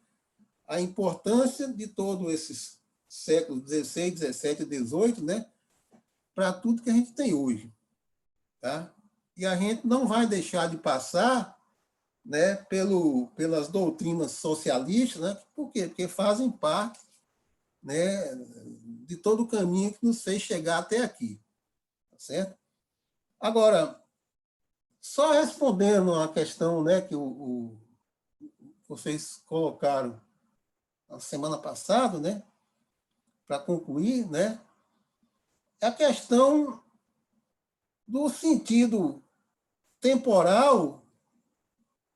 a importância de todos esses séculos XVI, XVII e XVIII, né, para tudo que a gente tem hoje. Tá? E a gente não vai deixar de passar, né, pelas doutrinas socialistas, né? Por quê? Porque fazem parte, né, de todo o caminho que nos fez chegar até aqui. Tá certo? Agora, só respondendo a questão, né, que vocês colocaram na semana passada, né, para concluir, né, é a questão do sentido temporal,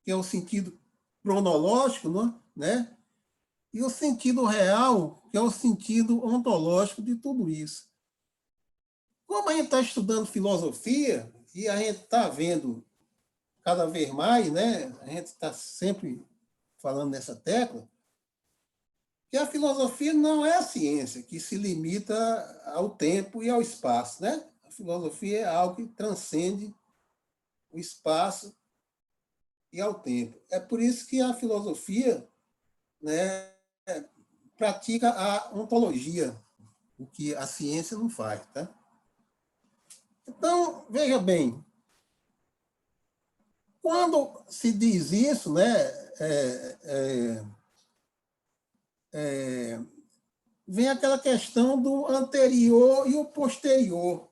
que é o sentido cronológico, né? E o sentido real, que é o sentido ontológico de tudo isso. Como a gente está estudando filosofia, e a gente está vendo cada vez mais, né? A gente está sempre falando nessa tecla, que a filosofia não é a ciência que se limita ao tempo e ao espaço, né? A filosofia é algo que transcende o espaço e ao tempo. É por isso que a filosofia, né, pratica a ontologia, o que a ciência não faz. Tá? Então, veja bem, quando se diz isso, né, vem aquela questão do anterior e o posterior.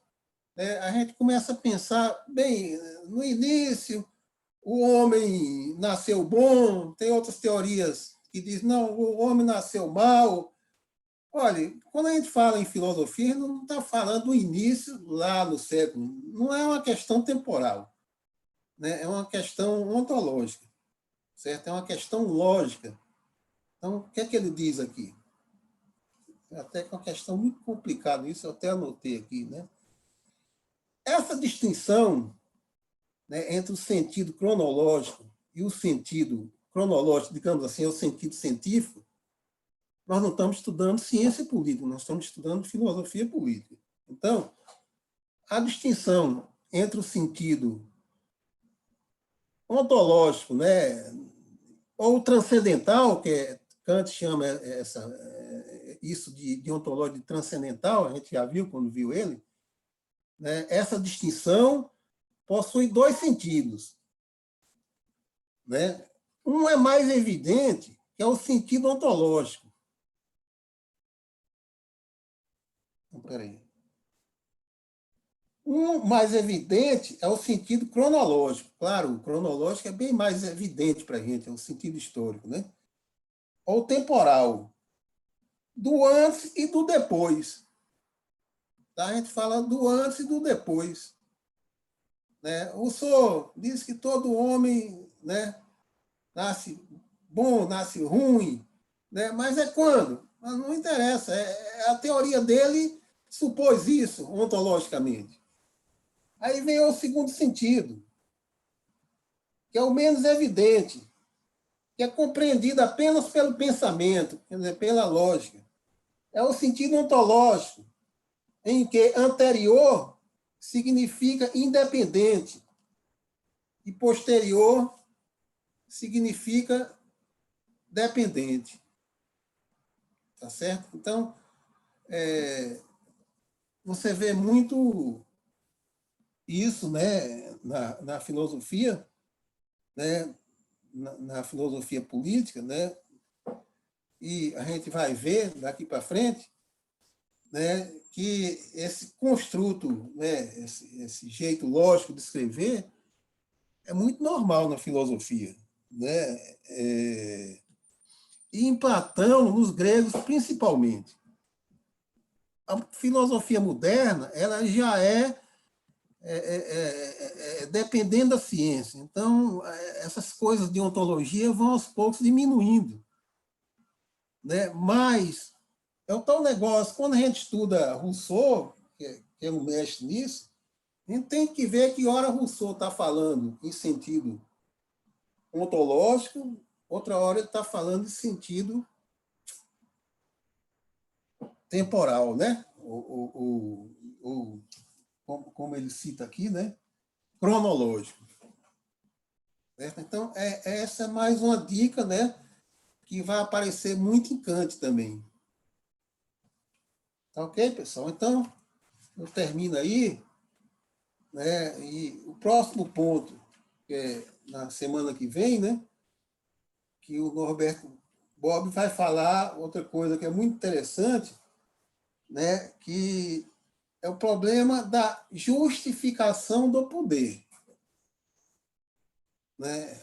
Né? A gente começa a pensar, bem, no início, o homem nasceu bom, tem outras teorias que dizem, não, o homem nasceu mal. Olha, quando a gente fala em filosofia, não está falando do início lá no século. Não é uma questão temporal, né? É uma questão ontológica, certo? É uma questão lógica. Então, o que é que ele diz aqui? É até uma questão muito complicada, isso eu até anotei aqui, né? Essa distinção, né, entre o sentido cronológico e o sentido cronológico, digamos assim, é o sentido científico, nós não estamos estudando ciência política, nós estamos estudando filosofia política. Então, a distinção entre o sentido ontológico, né, ou transcendental, que Kant chama isso de ontológico de transcendental, a gente já viu quando viu ele, né, essa distinção possui dois sentidos. Né? Um é mais evidente, que é o sentido ontológico. Peraí. Um mais evidente é o sentido cronológico. Claro, o cronológico é bem mais evidente para a gente, é o sentido histórico, né? Ou temporal, do antes e do depois. Tá? A gente fala do antes e do depois. Né? O Rousseau diz que todo homem, né, nasce bom, nasce ruim, né? Mas é quando? Mas não interessa. A teoria dele supôs isso ontologicamente. Aí vem o segundo sentido, que é o menos evidente, que é compreendido apenas pelo pensamento, quer dizer, pela lógica. É o sentido ontológico, em que anterior significa independente e posterior significa dependente. Tá certo? Então, você vê muito isso, né, na filosofia, né, na filosofia política, né, e a gente vai ver daqui para frente, né, que esse construto, né, esse jeito lógico de escrever é muito normal na filosofia, né, e em Platão, nos gregos principalmente. A filosofia moderna ela já dependendo da ciência. Então, essas coisas de ontologia vão aos poucos diminuindo. Né? Mas é o tal negócio, quando a gente estuda Rousseau, que é um mestre nisso, a gente tem que ver que hora Rousseau está falando em sentido ontológico, outra hora ele está falando em sentido temporal, né? Como ele cita aqui, né? Cronológico. Certo? Então, essa é mais uma dica, né? Que vai aparecer muito em Kant também. Tá ok, pessoal? Então, eu termino aí, né? E o próximo ponto, que é na semana que vem, né? Que o Norberto Bobbio vai falar outra coisa que é muito interessante, né? Que é o problema da justificação do poder. Né?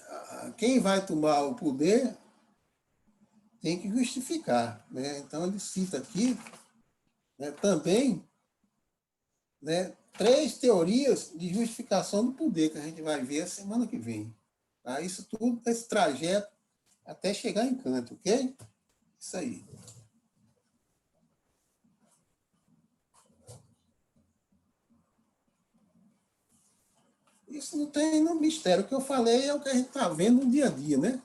Quem vai tomar o poder tem que justificar. Né? Então, ele cita aqui, né, também, né, 3 teorias de justificação do poder, que a gente vai ver a semana que vem. Tá? Isso tudo, esse trajeto, até chegar em Kant, ok? Isso aí. Isso não tem no mistério. O que eu falei é o que a gente está vendo no dia a dia, né?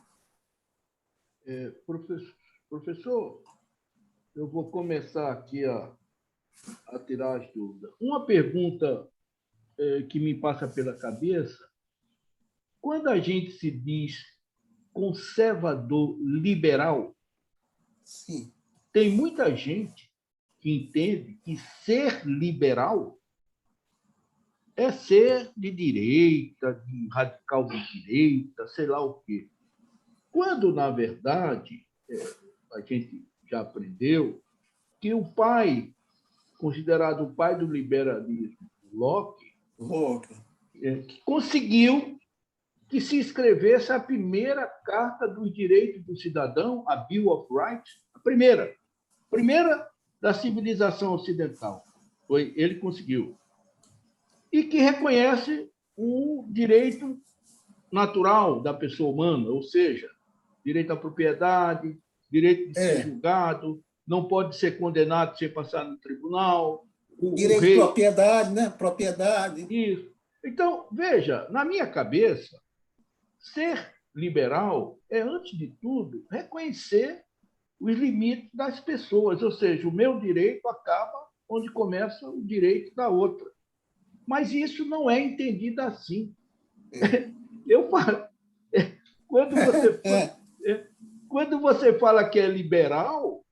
Professor, eu vou começar aqui a tirar as dúvidas. Uma pergunta que me passa pela cabeça, quando a gente se diz conservador liberal, sim, tem muita gente que entende que ser liberal é ser de direita, de radical de direita, sei lá o quê. Quando, na verdade, a gente já aprendeu que o pai, considerado o pai do liberalismo, Locke, que conseguiu que se escrevesse a primeira Carta dos Direitos do Cidadão, a Bill of Rights, a primeira da civilização ocidental. Ele conseguiu. E que reconhece o direito natural da pessoa humana, ou seja, direito à propriedade, direito de ser julgado, não pode ser condenado sem passar no tribunal. Direito de propriedade, né? Propriedade. Isso. Então, veja, na minha cabeça, ser liberal é, antes de tudo, reconhecer os limites das pessoas, ou seja, o meu direito acaba onde começa o direito da outra. Mas isso não é entendido assim. Eu falo, quando você fala que é liberal,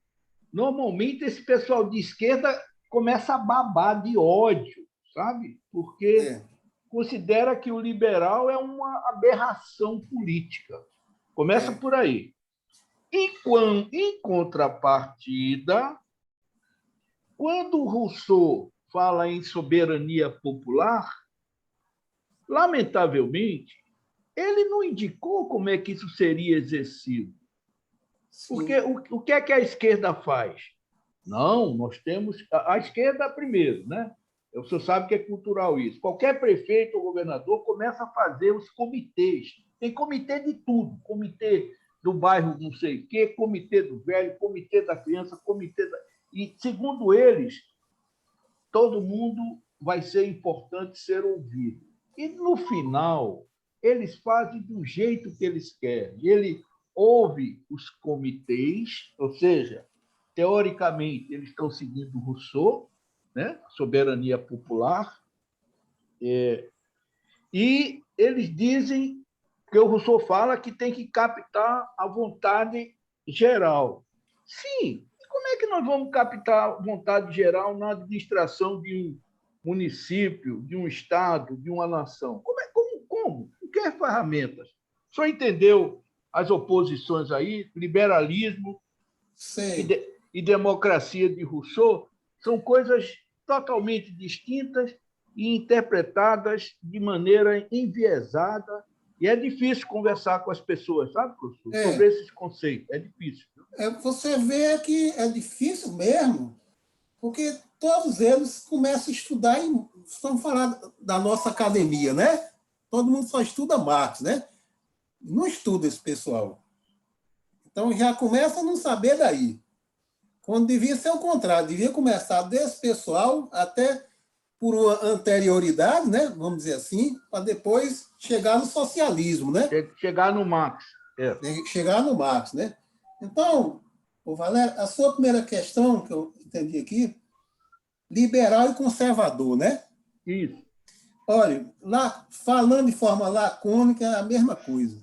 normalmente esse pessoal de esquerda começa a babar de ódio, sabe? Porque considera que o liberal é uma aberração política. Começa por aí. Em contrapartida, quando Rousseau fala em soberania popular, lamentavelmente, ele não indicou como é que isso seria exercido. Porque o que é que a esquerda faz? Não, nós temos... A esquerda primeiro, né? O senhor sabe que é cultural isso. Qualquer prefeito ou governador começa a fazer os comitês. Tem comitê de tudo. Comitê do bairro não sei o quê, comitê do velho, comitê da criança, comitê da... E, segundo eles, todo mundo vai ser importante ser ouvido. E, no final, eles fazem do jeito que eles querem. Ele ouve os comitês, ou seja, teoricamente, eles estão seguindo Rousseau, né? Soberania popular, e eles dizem que o Rousseau fala que tem que captar a vontade geral. Sim, como é que nós vamos captar a vontade geral na administração de um município, de um estado, de uma nação? Como? Com que ferramentas? Só entendeu as oposições aí, liberalismo e democracia de Rousseau, são coisas totalmente distintas e interpretadas de maneira enviesada. E é difícil conversar com as pessoas, sabe, professor? Sobre esses conceitos. É difícil. Você vê que é difícil mesmo, porque todos eles começam a estudar, estamos falando da nossa academia, né? Todo mundo só estuda Marx, né? Não estuda esse pessoal. Então, já começa a não saber daí. Quando devia ser o contrário, devia começar desse pessoal até por uma anterioridade, né? Vamos dizer assim, para depois chegar no socialismo, né? Chegar no Marx. Chegar no Marx, né? Então, Valério, a sua primeira questão, que eu entendi aqui, liberal e conservador, né? Isso. Olha, lá, falando de forma lacônica, é a mesma coisa.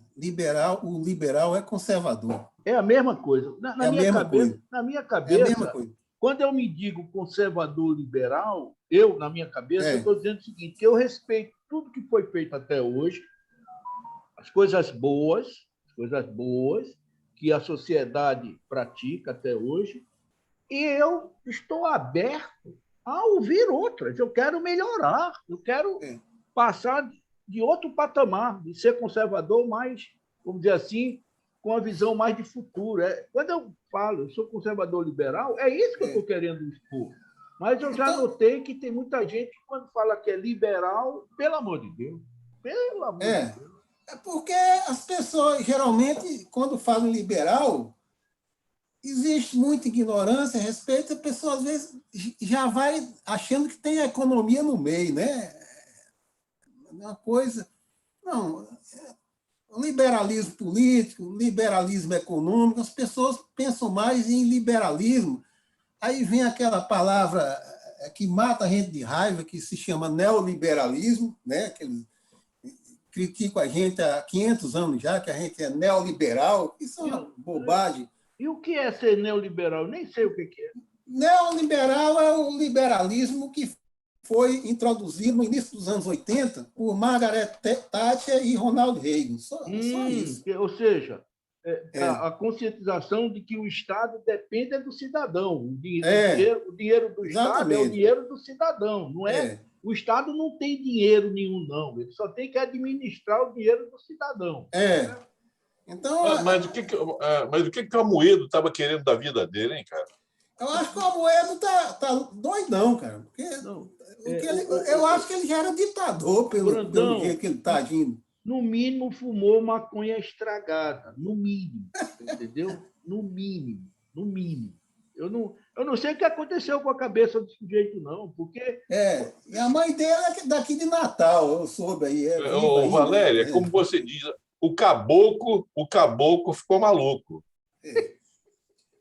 O liberal é conservador. É a mesma coisa. Na minha cabeça, quando eu me digo conservador liberal, na minha cabeça, eu estou dizendo o seguinte, que eu respeito tudo que foi feito até hoje, as coisas boas que a sociedade pratica até hoje, e eu estou aberto a ouvir outras. Eu quero melhorar, eu quero passar de outro patamar, de ser conservador mais, vamos dizer assim, com a visão mais de futuro. Quando eu falo, eu sou conservador liberal, é isso que eu estou querendo expor. Mas eu já notei que tem muita gente que, quando fala que é liberal, pelo amor de Deus, de Deus. É porque as pessoas, geralmente, quando falam liberal, existe muita ignorância a respeito, a pessoa, às vezes, já vai achando que tem a economia no meio, né? Uma coisa... Não, liberalismo político, liberalismo econômico, as pessoas pensam mais em liberalismo. Aí vem aquela palavra que mata a gente de raiva, que se chama neoliberalismo, né? Que eles criticam a gente há 500 anos já, que a gente é neoliberal. Isso é uma bobagem. E o que é ser neoliberal? Nem sei o que é. Neoliberal é o liberalismo que foi introduzido no início dos anos 80 por Margaret Thatcher e Ronald Reagan. Só isso. Ou seja, a conscientização de que o Estado depende do cidadão. O dinheiro do Estado é o dinheiro do cidadão. Não é? O Estado não tem dinheiro nenhum, não. Ele só tem que administrar o dinheiro do cidadão. Então, mas o que o Amoedo estava querendo da vida dele, hein, cara? Eu acho que o Amoedo tá doidão, cara. Porque eu acho que ele já era ditador pelo jeito que ele está agindo. No mínimo, fumou maconha estragada. No mínimo. Entendeu? No mínimo. Eu não sei o que aconteceu com a cabeça do sujeito, não, porque... E a mãe dele é daqui de Natal, eu soube aí. Valéria, como você diz, o caboclo ficou maluco.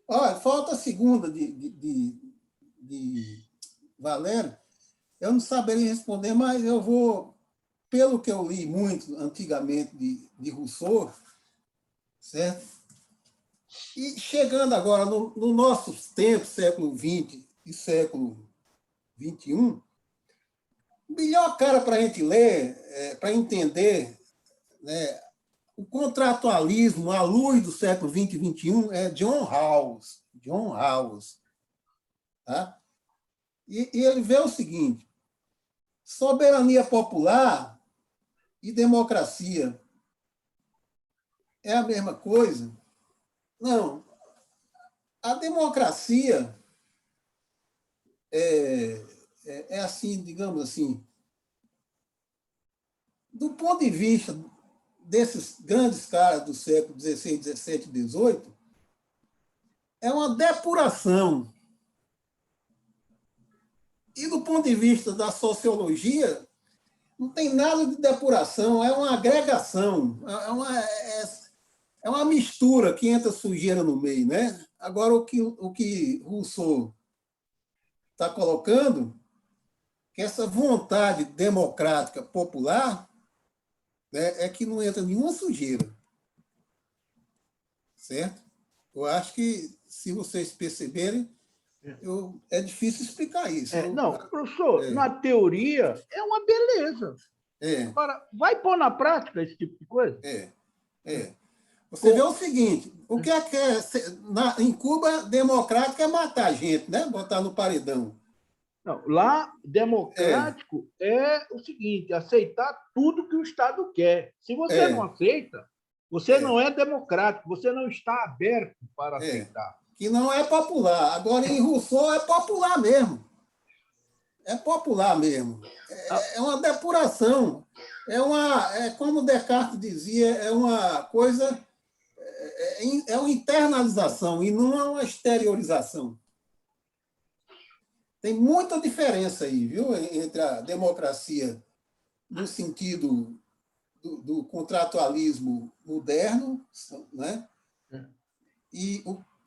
Olha, falta a segunda de Valério. Eu não saberia responder, mas eu vou, pelo que eu li muito antigamente de Rousseau, certo? E chegando agora no nossos tempos, século XX e século XXI, o melhor cara para a gente ler, para entender, né, o contratualismo à luz do século XX e XXI é John Rawls. John Rawls. Tá? E ele vê o seguinte: soberania popular e democracia é a mesma coisa? Não. A democracia é assim, digamos assim, do ponto de vista desses grandes caras do século XVI, XVII, XVIII, é uma depuração. E do ponto de vista da sociologia, não tem nada de depuração, é uma agregação, é uma mistura que entra sujeira no meio, né? Agora, o que Rousseau está colocando, que essa vontade democrática popular, né, é que não entra nenhuma sujeira. Certo? Eu acho que, se vocês perceberem, é difícil explicar isso. Não, professor, na teoria é uma beleza. Agora, vai pôr na prática esse tipo de coisa? Você vê o seguinte: o que em Cuba, democrático é matar a gente, né? Botar no paredão. Não, lá, democrático é o seguinte: aceitar tudo que o Estado quer. Se você não aceita, você não é democrático, você não está aberto para aceitar. Que não é popular. Agora, em Rousseau, é popular mesmo. É popular mesmo. É uma depuração. Como Descartes dizia, é uma coisa... É uma internalização e não é uma exteriorização. Tem muita diferença aí, viu, entre a democracia no sentido do contratualismo moderno, né?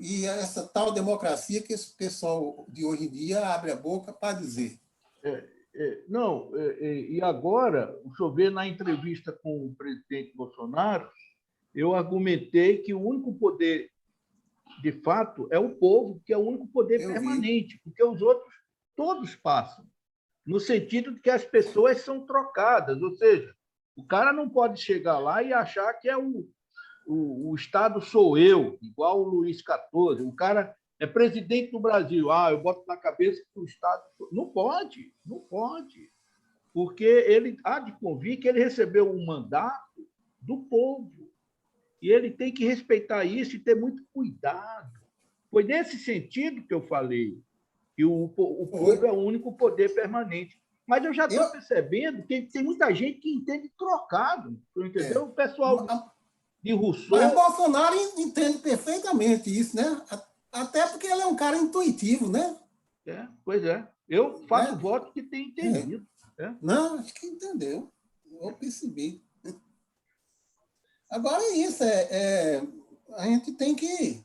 E essa tal democracia que esse pessoal de hoje em dia abre a boca para dizer. E agora, deixa eu ver, na entrevista com o presidente Bolsonaro, eu argumentei que o único poder, de fato, é o povo, que é o único poder permanente, porque os outros todos passam, no sentido de que as pessoas são trocadas, ou seja, o cara não pode chegar lá e achar que é o Estado sou eu, igual o Luís XIV. O cara é presidente do Brasil. Eu boto na cabeça que o Estado... Não pode. Porque ele há de convir que ele recebeu um mandato do povo. E ele tem que respeitar isso e ter muito cuidado. Foi nesse sentido que eu falei que o povo é o único poder permanente. Mas eu já estou percebendo que tem muita gente que entende trocado. Entendeu? O pessoal... de Rousseau. Mas Bolsonaro entende perfeitamente isso, né? Até porque ele é um cara intuitivo, né? Pois é. Eu faço voto que tem entendido. Não, acho que entendeu. Eu percebi. Agora é isso. A gente tem que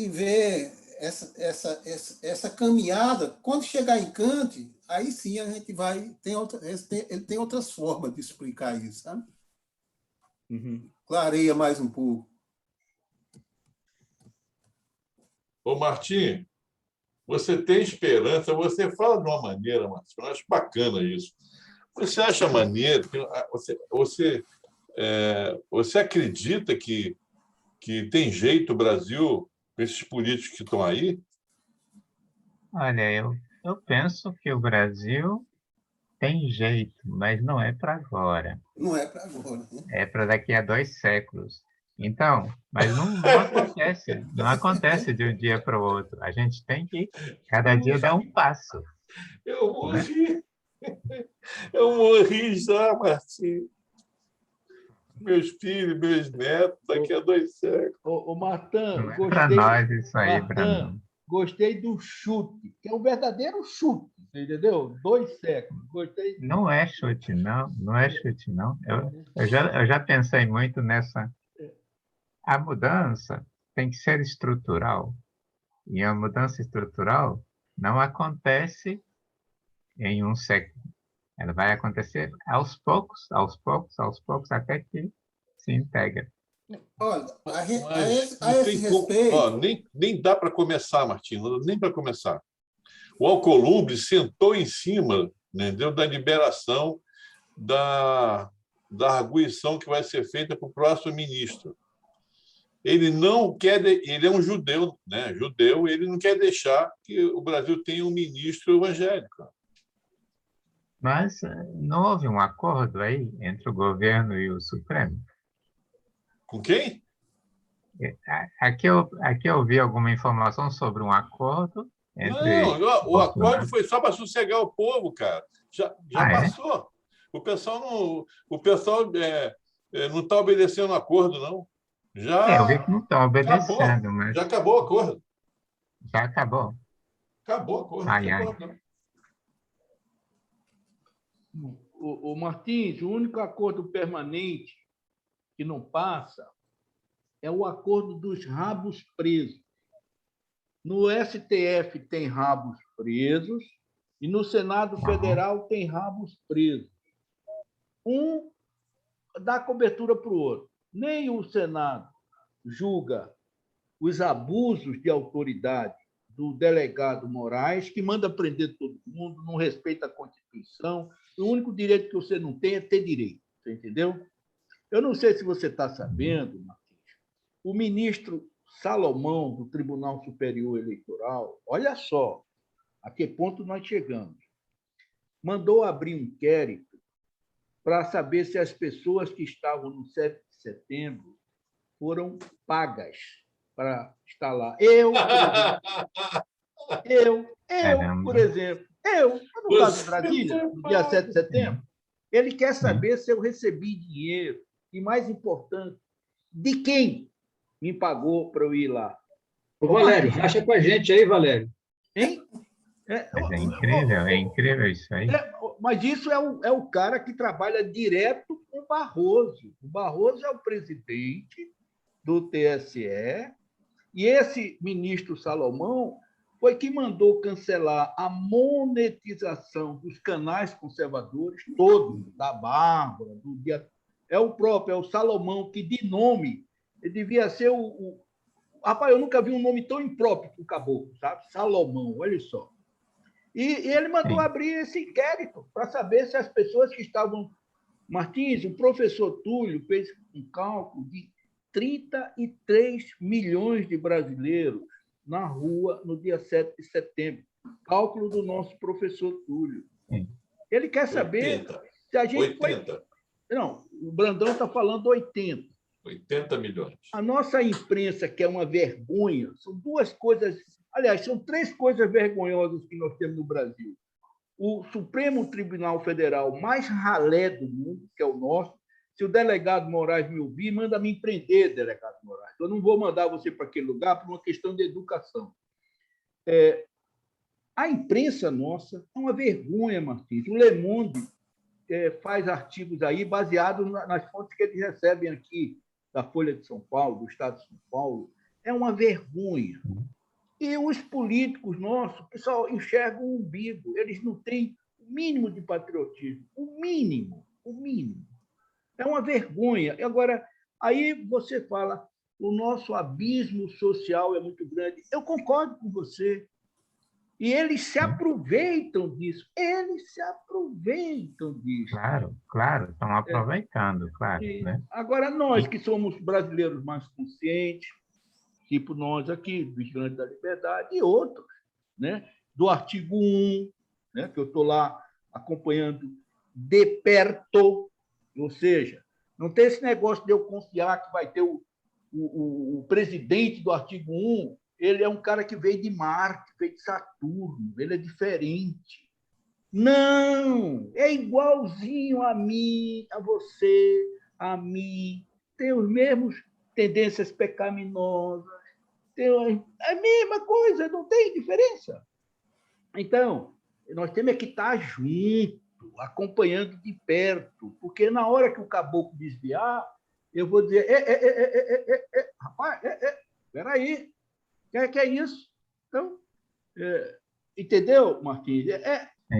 ver essa caminhada. Quando chegar em Kant, aí sim a gente vai... Ele tem outras formas de explicar isso, sabe? Clareia mais um pouco. Ô, Martim, você tem esperança, você fala de uma maneira, Martim, eu acho bacana isso. Você acha maneiro, você acredita que tem jeito o Brasil, com esses políticos que estão aí? Olha, eu penso que o Brasil tem jeito, mas não é para agora. Não é para agora. Né? É para daqui a 2 séculos. Então, mas não acontece de um dia para o outro. A gente tem que, cada dia, dar um passo. Eu morri. Eu morri já, Martim. Meus filhos, meus netos, daqui a 2 séculos. Ô, Martã, não é para nós isso aí, Brandão. Gostei do chute, que é um verdadeiro chute, entendeu? 2 séculos. Gostei. Não é chute, não. Não é chute, não. Eu já pensei muito nessa... A mudança tem que ser estrutural. E a mudança estrutural não acontece em um século. Ela vai acontecer aos poucos, aos poucos, aos poucos, até que se integra. Olha, Mas a não esse tem como. respeito, Ó, nem dá para começar, Martinho, nem para começar. O Alcolumbre sentou em cima, entendeu, da liberação da arguição que vai ser feita para o próximo ministro. Ele não quer, ele é um judeu, né? Judeu, ele não quer deixar que o Brasil tenha um ministro evangélico. Mas não houve um acordo aí entre o governo e o Supremo? Com quem? Aqui eu vi alguma informação sobre um acordo entre Não, o Bolsonaro... acordo foi só para sossegar o povo, cara. Já passou. O pessoal não está obedecendo o acordo, não. Eu vi que não estão obedecendo, mas Já acabou o acordo. já acabou. Acabou o acordo. Ai, ai. O Martins, o único acordo permanente que não passa é o acordo dos rabos presos. No STF tem rabos presos e no Senado Federal tem rabos presos. Um dá cobertura para o outro. Nem o Senado julga os abusos de autoridade do delegado Moraes, que manda prender todo mundo, não respeita a Constituição. O único direito que você não tem é ter direito. Você entendeu? Eu não sei se você está sabendo, Martins, o ministro Salomão, do Tribunal Superior Eleitoral, olha só a que ponto nós chegamos, mandou abrir um inquérito para saber se as pessoas que estavam no 7 de setembro foram pagas para estar lá. Por exemplo, no caso de Brasília, no dia 7 de setembro, ele quer saber se eu recebi dinheiro e, mais importante, de quem me pagou para eu ir lá. Ô, Valério, racha com a gente aí, Valério. Hein? É incrível isso aí. Mas isso é o cara que trabalha direto com o Barroso. O Barroso é o presidente do TSE e esse ministro Salomão foi que mandou cancelar a monetização dos canais conservadores, todos, da Bárbara, do dia... É o Salomão, que de nome, ele devia ser o... Rapaz, eu nunca vi um nome tão impróprio para o caboclo, sabe? Salomão, olha só. E ele mandou abrir esse inquérito para saber se as pessoas que estavam... Martins, o professor Túlio fez um cálculo de 33 milhões de brasileiros na rua no dia 7 de setembro. Cálculo do nosso professor Túlio. Ele quer saber 80. se a gente 80. Não, o Brandão está falando 80. 80 milhões. A nossa imprensa, que é uma vergonha, são duas coisas... Aliás, são três coisas vergonhosas que nós temos no Brasil. O Supremo Tribunal Federal mais ralé do mundo, que é o nosso. Se o delegado Moraes me ouvir, manda me prender, delegado Moraes. Eu não vou mandar você para aquele lugar por uma questão de educação. A imprensa nossa é uma vergonha, Martins. O Le Monde faz artigos aí baseados nas fontes que eles recebem aqui da Folha de São Paulo, do Estado de São Paulo. É uma vergonha. E os políticos nossos, pessoal, enxergam o umbigo. Eles não têm o mínimo de patriotismo. O mínimo. É uma vergonha. Agora, aí você fala, o nosso abismo social é muito grande. Eu concordo com você. E eles se aproveitam disso. Claro, estão aproveitando, claro. Né? Agora, nós que somos brasileiros mais conscientes, tipo nós aqui, Vigilantes da Liberdade, e outros, né? Do artigo 1, né? Que eu estou lá acompanhando de perto, ou seja, não tem esse negócio de eu confiar que vai ter o presidente do artigo 1, ele é um cara que veio de Marte, veio de Saturno, ele é diferente. Não! É igualzinho a mim, a você, a mim. Tem os mesmos tendências pecaminosas, tem a mesma coisa, não tem diferença. Então, nós temos que estar juntos, acompanhando de perto, porque na hora que o caboclo desviar, eu vou dizer, rapaz, espera Peraí, que é isso? Então, entendeu, Martins?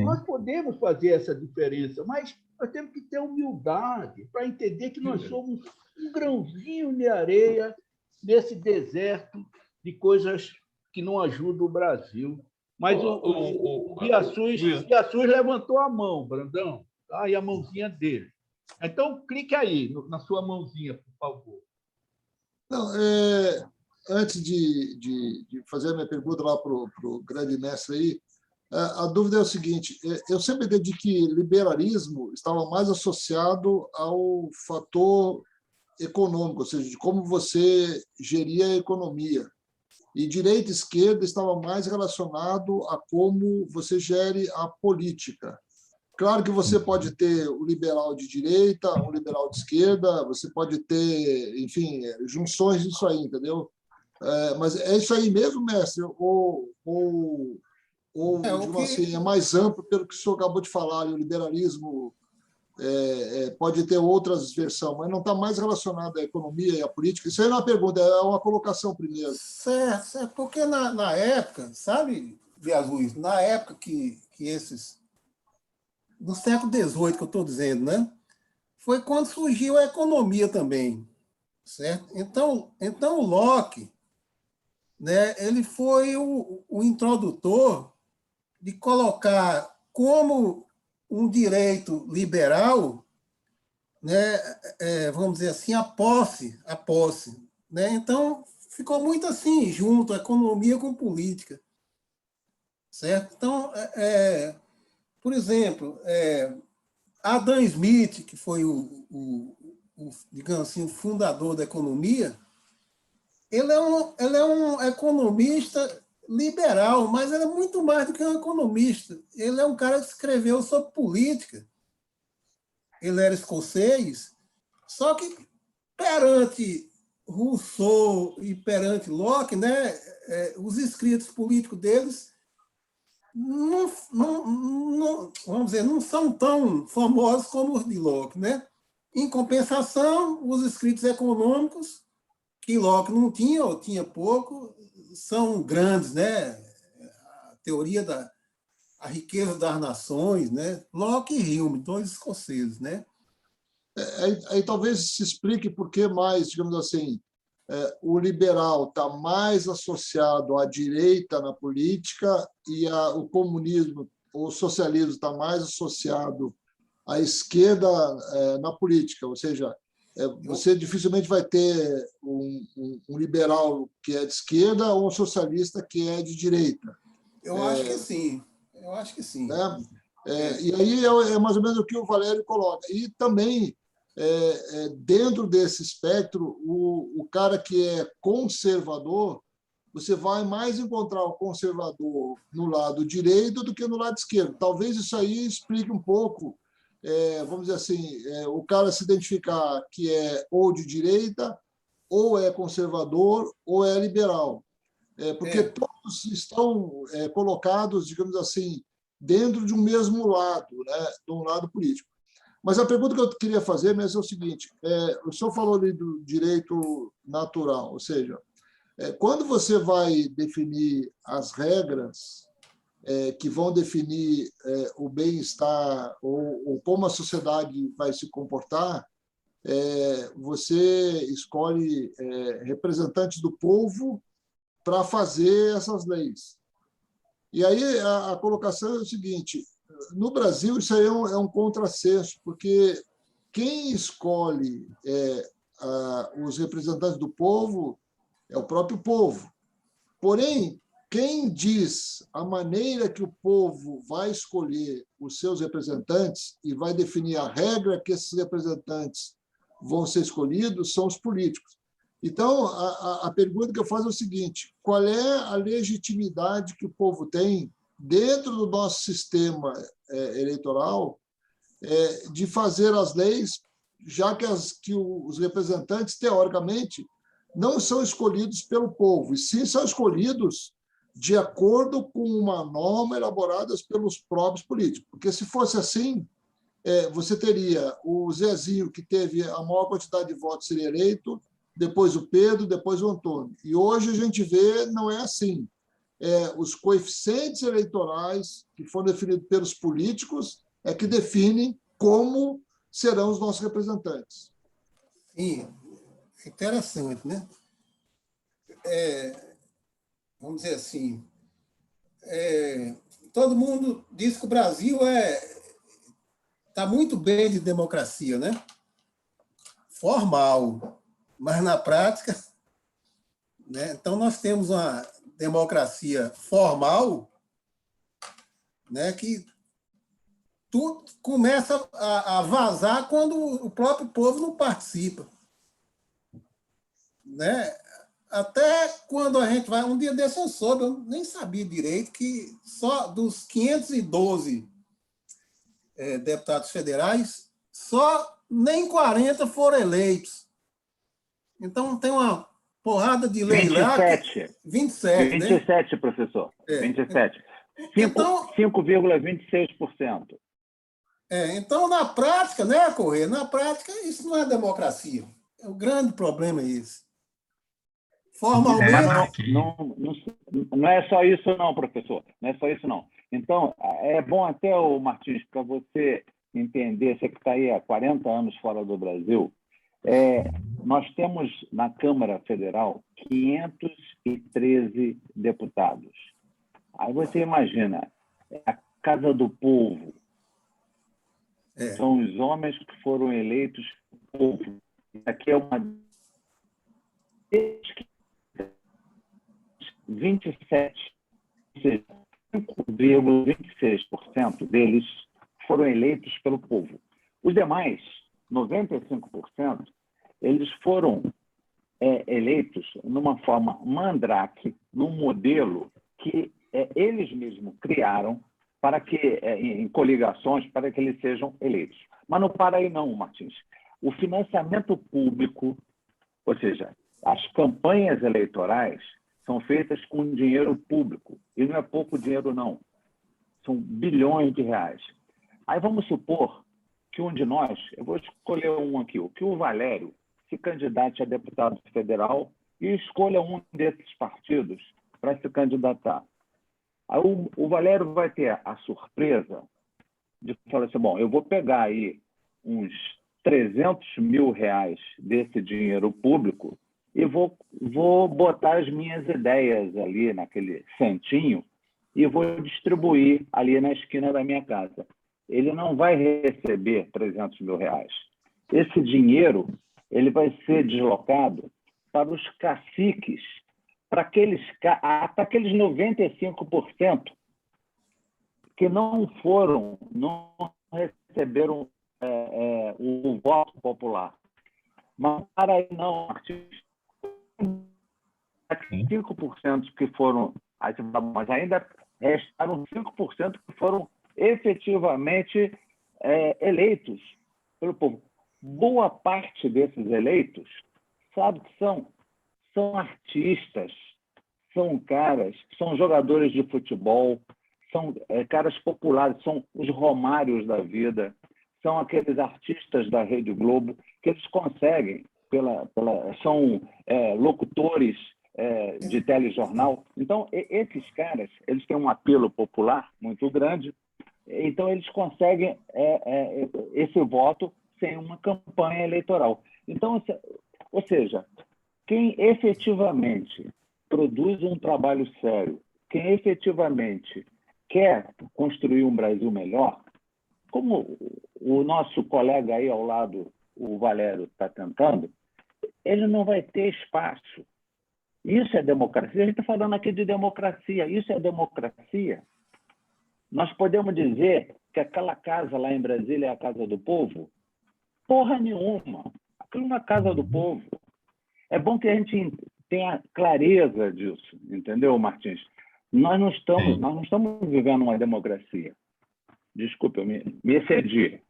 Nós podemos fazer essa diferença, mas nós temos que ter humildade para entender que nós somos um grãozinho de areia nesse deserto de coisas que não ajudam o Brasil. Mas o Biaçuz levantou a mão, Brandão, tá? E a mãozinha dele. Então, clique aí na sua mãozinha, por favor. Não, antes de fazer a minha pergunta lá para o grande mestre aí, a dúvida é o seguinte: eu sempre entendi que liberalismo estava mais associado ao fator econômico, ou seja, de como você geria a economia. E direita e esquerda estava mais relacionado a como você gere a política. Claro que você pode ter o liberal de direita, o liberal de esquerda, você pode ter, enfim, junções disso aí, entendeu? Mas é isso aí mesmo, mestre? Ou digamos assim, é mais amplo pelo que o senhor acabou de falar, e o liberalismo pode ter outras versões, mas não está mais relacionado à economia e à política? Isso aí não é uma pergunta, é uma colocação primeiro. Certo, porque na época, sabe, Biaçuz, na época que esses... do século XVIII, que eu estou dizendo, né? Foi quando surgiu a economia também, certo? Então o Locke, né, ele foi o introdutor de colocar como um direito liberal, né, vamos dizer assim, a posse, né? Então ficou muito assim, junto, economia com política, certo? Então, por exemplo, Adam Smith, que foi digamos assim, o fundador da economia, ele é um economista liberal, mas ele é muito mais do que um economista. Ele é um cara que escreveu sobre política. Ele era escocês, só que perante Rousseau e perante Locke, né, os escritos políticos deles vamos dizer, não são tão famosos como os de Locke, né? Em compensação, os escritos econômicos, que Locke não tinha, ou tinha pouco, são grandes, né? A teoria a riqueza das nações, né? Locke e Hume, dois escoceses, né? Aí talvez se explique por que mais, digamos assim, o liberal está mais associado à direita na política e o comunismo, o socialismo está mais associado à esquerda na política. Ou seja, você dificilmente vai ter um liberal que é de esquerda ou um socialista que é de direita. Eu acho que sim. Eu acho que sim. E aí é mais ou menos o que o Valério coloca. E também, dentro desse espectro, o cara que é conservador, você vai mais encontrar o conservador no lado direito do que no lado esquerdo. Talvez isso aí explique um pouco, vamos dizer assim, o cara se identificar que é ou de direita, ou é conservador, ou é liberal. Porque todos estão colocados, digamos assim, dentro de um mesmo lado, né, de um lado político. Mas a pergunta que eu queria fazer mesmo é o seguinte: o senhor falou ali do direito natural, ou seja, quando você vai definir as regras que vão definir o bem-estar ou como a sociedade vai se comportar, você escolhe representantes do povo para fazer essas leis. E aí a colocação é o seguinte: no Brasil isso aí é um contrassenso, porque quem escolhe os representantes do povo é o próprio povo. Porém, quem diz a maneira que o povo vai escolher os seus representantes e vai definir a regra que esses representantes vão ser escolhidos são os políticos. Então, a pergunta que eu faço é o seguinte: qual é a legitimidade que o povo tem dentro do nosso sistema eleitoral de fazer as leis, já que os representantes, teoricamente, não são escolhidos pelo povo, e sim são escolhidos de acordo com uma norma elaborada pelos próprios políticos? Porque, se fosse assim, você teria o Zezinho, que teve a maior quantidade de votos, seria eleito, depois o Pedro, depois o Antônio. E hoje a gente vê, não é assim. Os coeficientes eleitorais que foram definidos pelos políticos é que definem como serão os nossos representantes. Sim, interessante, né? Vamos dizer assim, todo mundo diz que o Brasil está muito bem de democracia, né? Formal, mas na prática, né? Então nós temos uma democracia formal, né? Que tudo começa a vazar quando o próprio povo não participa, né? Até quando a gente vai... Um dia desse eu soube, eu nem sabia direito, que só dos 512 deputados federais, só nem 40 foram eleitos. Então, tem uma porrada de lei 27. lá... 27, 27, né? Professor. 27. Então, 5,26%. Então, na prática, né, Corrêa? Na prática, isso não é democracia. O grande problema é esse. Formalmente... Mas não é só isso, não, professor. Não é só isso, não. Então, é bom até, Martins, para você entender, você que está aí há 40 anos fora do Brasil, nós temos na Câmara Federal 513 deputados. Aí você imagina, a Casa do Povo. São os homens que foram eleitos pelo povo. Aqui é uma... 27, ou seja, 5,26% deles foram eleitos pelo povo. Os demais, 95%, eles foram eleitos numa forma mandrake, num modelo que eles mesmos criaram para que, em coligações, para que eles sejam eleitos. Mas não para aí não, Martins. O financiamento público, ou seja, as campanhas eleitorais são feitas com dinheiro público. E não é pouco dinheiro, não. São bilhões de reais. Aí vamos supor que um de nós, eu vou escolher um aqui, que o Valério se candidate a deputado federal e escolha um desses partidos para se candidatar. Aí o Valério vai ter a surpresa de falar assim, bom, eu vou pegar aí uns 300 mil reais desse dinheiro público e vou botar as minhas ideias ali naquele centinho e vou distribuir ali na esquina da minha casa. Ele não vai receber 300 mil reais. Esse dinheiro ele vai ser deslocado para os caciques, para aqueles 95% que não receberam o voto popular. Mas para aí não, Martins. 5% que foram, mas ainda restaram 5% que foram efetivamente eleitos pelo povo. Boa parte desses eleitos, sabe o que são? São artistas, são caras, são jogadores de futebol, são caras populares, são os Romários da vida, são aqueles artistas da Rede Globo que eles conseguem, são locutores de telejornal. Então, esses caras eles têm um apelo popular muito grande, então eles conseguem esse voto sem uma campanha eleitoral. Então, ou seja, quem efetivamente produz um trabalho sério, quem efetivamente quer construir um Brasil melhor, como o nosso colega aí ao lado, o Valério, está tentando, ele não vai ter espaço. Isso é democracia. A gente está falando aqui de democracia. Isso é democracia. Nós podemos dizer que aquela casa lá em Brasília é a casa do povo? Porra nenhuma. Aquilo não é a casa do povo. É bom que a gente tenha clareza disso, entendeu, Martins? Nós não estamos vivendo uma democracia. Desculpa, eu me excedi.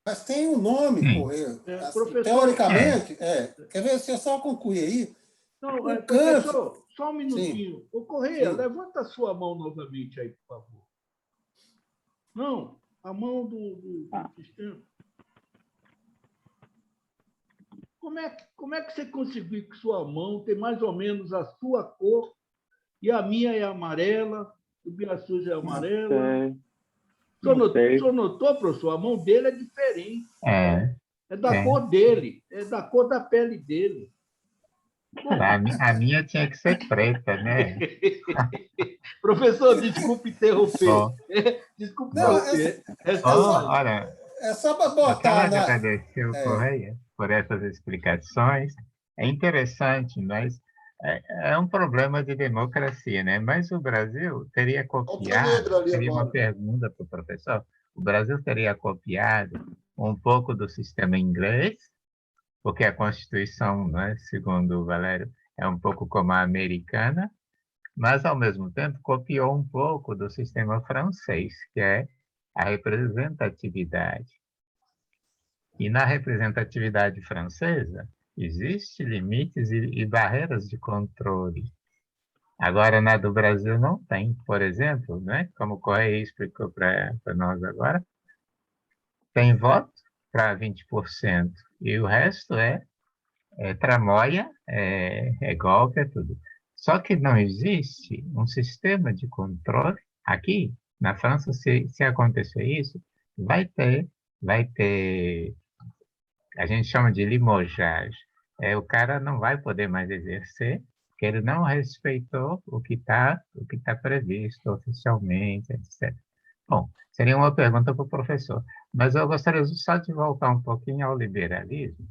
Mas tem um nome, Corrêa. Professor, teoricamente, quer ver se eu só concluir aí? Não, professor, só um minutinho. Sim. Ô, Corrêa, Sim. levanta a sua mão novamente aí, por favor. Não, a mão do sistema. como é que você conseguiu que sua mão tem mais ou menos a sua cor e a minha é amarela, o Biaçuz é amarela? O senhor notou, professor? A mão dele é diferente. É da cor dele, é da cor da pele dele. A minha tinha que ser preta, né? Professor, desculpe interromper. Desculpe interromper. Olha, é só para eu botar quero agradecer o Correia por essas explicações. É interessante, mas é um problema de democracia, né? Mas o Brasil teria copiado, seria uma pergunta para o professor, o Brasil teria copiado um pouco do sistema inglês, porque a Constituição, né, segundo o Valério, é um pouco como a americana, mas, ao mesmo tempo, copiou um pouco do sistema francês, que é a representatividade. E na representatividade francesa, existem limites e barreiras de controle. Agora, na do Brasil não tem. Por exemplo, né, como o Correia explicou para nós agora, tem voto para 20%, e o resto é tramóia, golpe, é tudo. Só que não existe um sistema de controle. Aqui, na França, se acontecer isso, vai ter, a gente chama de limojagem. O cara não vai poder mais exercer, porque ele não respeitou o que tá previsto oficialmente, etc. Bom, seria uma pergunta para o professor, mas eu gostaria só de voltar um pouquinho ao liberalismo,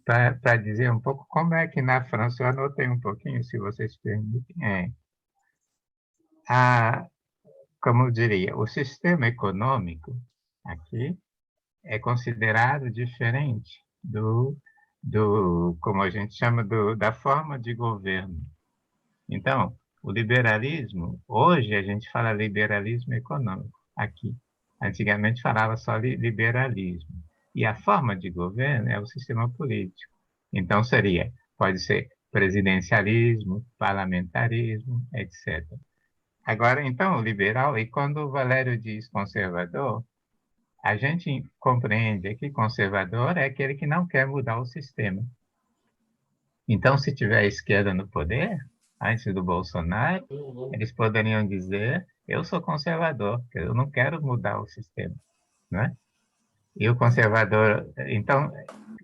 para dizer um pouco como é que na França, eu anotei um pouquinho, se vocês permitem, como eu diria, o sistema econômico aqui é considerado diferente como a gente chama, da forma de governo. Então, o liberalismo, hoje a gente fala liberalismo econômico aqui. Antigamente falava só liberalismo. E a forma de governo é o sistema político. Então, pode ser presidencialismo, parlamentarismo, etc. Agora, então, o liberal, e quando o Valério diz conservador, a gente compreende que conservador é aquele que não quer mudar o sistema. Então, se tiver a esquerda no poder, antes do Bolsonaro, eles poderiam dizer: eu sou conservador, porque eu não quero mudar o sistema, né? E o conservador, então,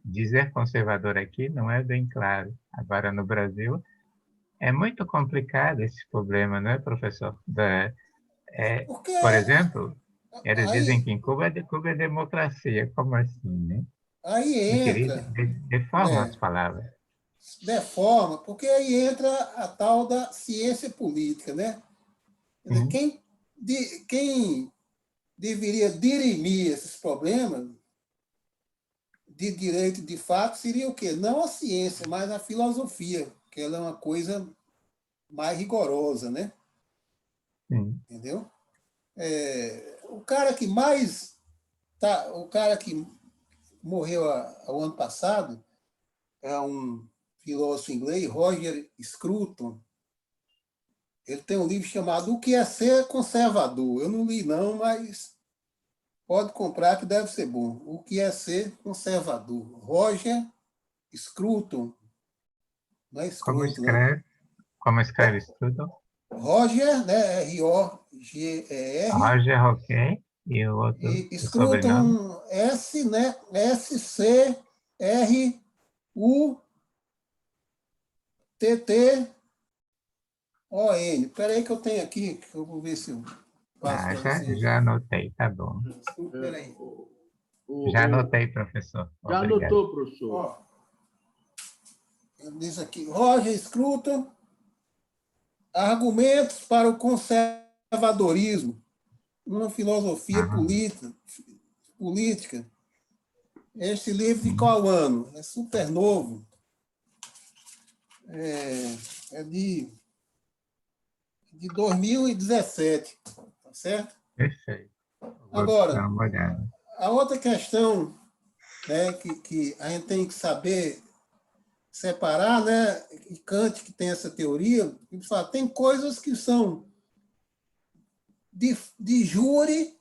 dizer conservador aqui não é bem claro. Agora, no Brasil, é muito complicado esse problema, não é, professor? Por exemplo, eles dizem que em Cuba é democracia. Como assim, né? Aí entra, deforma as palavras. Deforma, porque aí entra a tal da ciência política, né? Quem deveria dirimir esses problemas de direito de fato seria o quê? Não a ciência, mas a filosofia, que ela é uma coisa mais rigorosa, né? Entendeu? O cara que morreu o ano passado é um filósofo inglês, Roger Scruton. Ele tem um livro chamado O que é Ser Conservador. Eu não li não, mas pode comprar que deve ser bom. O que é Ser Conservador. Roger Scruton. Não é Scruton, Como escreve Scruton? Roger, né? R-O-G-E-R. Roger, ok. E o outro Scruton, S, né? S-C-R-U-T-T-O-N. Espera aí que eu tenho aqui, que eu vou ver se eu passo para vocês. Já anotei, tá bom. Espera aí. Já anotei, professor. Já anotou, professor? Ele diz aqui, Roger Scruton, argumentos para o conservadorismo, uma filosofia política. Este livro de qual ano? É super novo. É de 2017, tá certo? Perfeito. Agora, a outra questão, né, que a gente tem que saber separar, né, e Kant que tem essa teoria, ele fala, tem coisas que são de júri,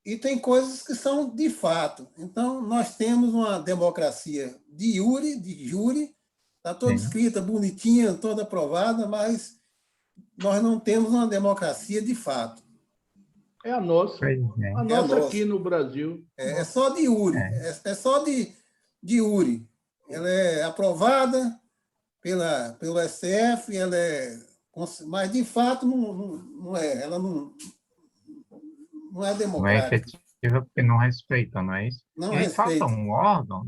e tem coisas que são de fato. Então, nós temos uma democracia de júri, está toda escrita, bonitinha, toda aprovada, mas nós não temos uma democracia de fato. É a nossa. A nossa aqui no Brasil. É só de júri. É só de júri. Ela é aprovada pelo STF, mas, de fato, não é. Ela não é democrática. Não é efetiva porque não respeitam, não é isso? Não e respeita. Falta um órgão,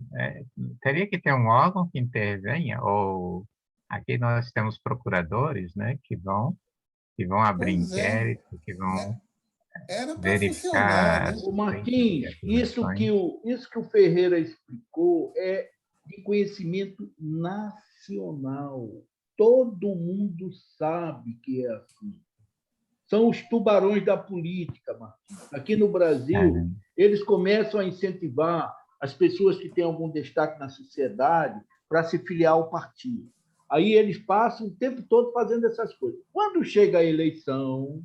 teria que ter um órgão que intervenha, ou aqui nós temos procuradores, né, que vão abrir inquérito, que vão Era para verificar... funcionar, né? O Martins, isso que o Ferreira explicou é de conhecimento nacional. Todo mundo sabe que é assim. São os tubarões da política, Martins. Aqui no Brasil, eles começam a incentivar as pessoas que têm algum destaque na sociedade para se filiar ao partido. Aí eles passam o tempo todo fazendo essas coisas. Quando chega a eleição,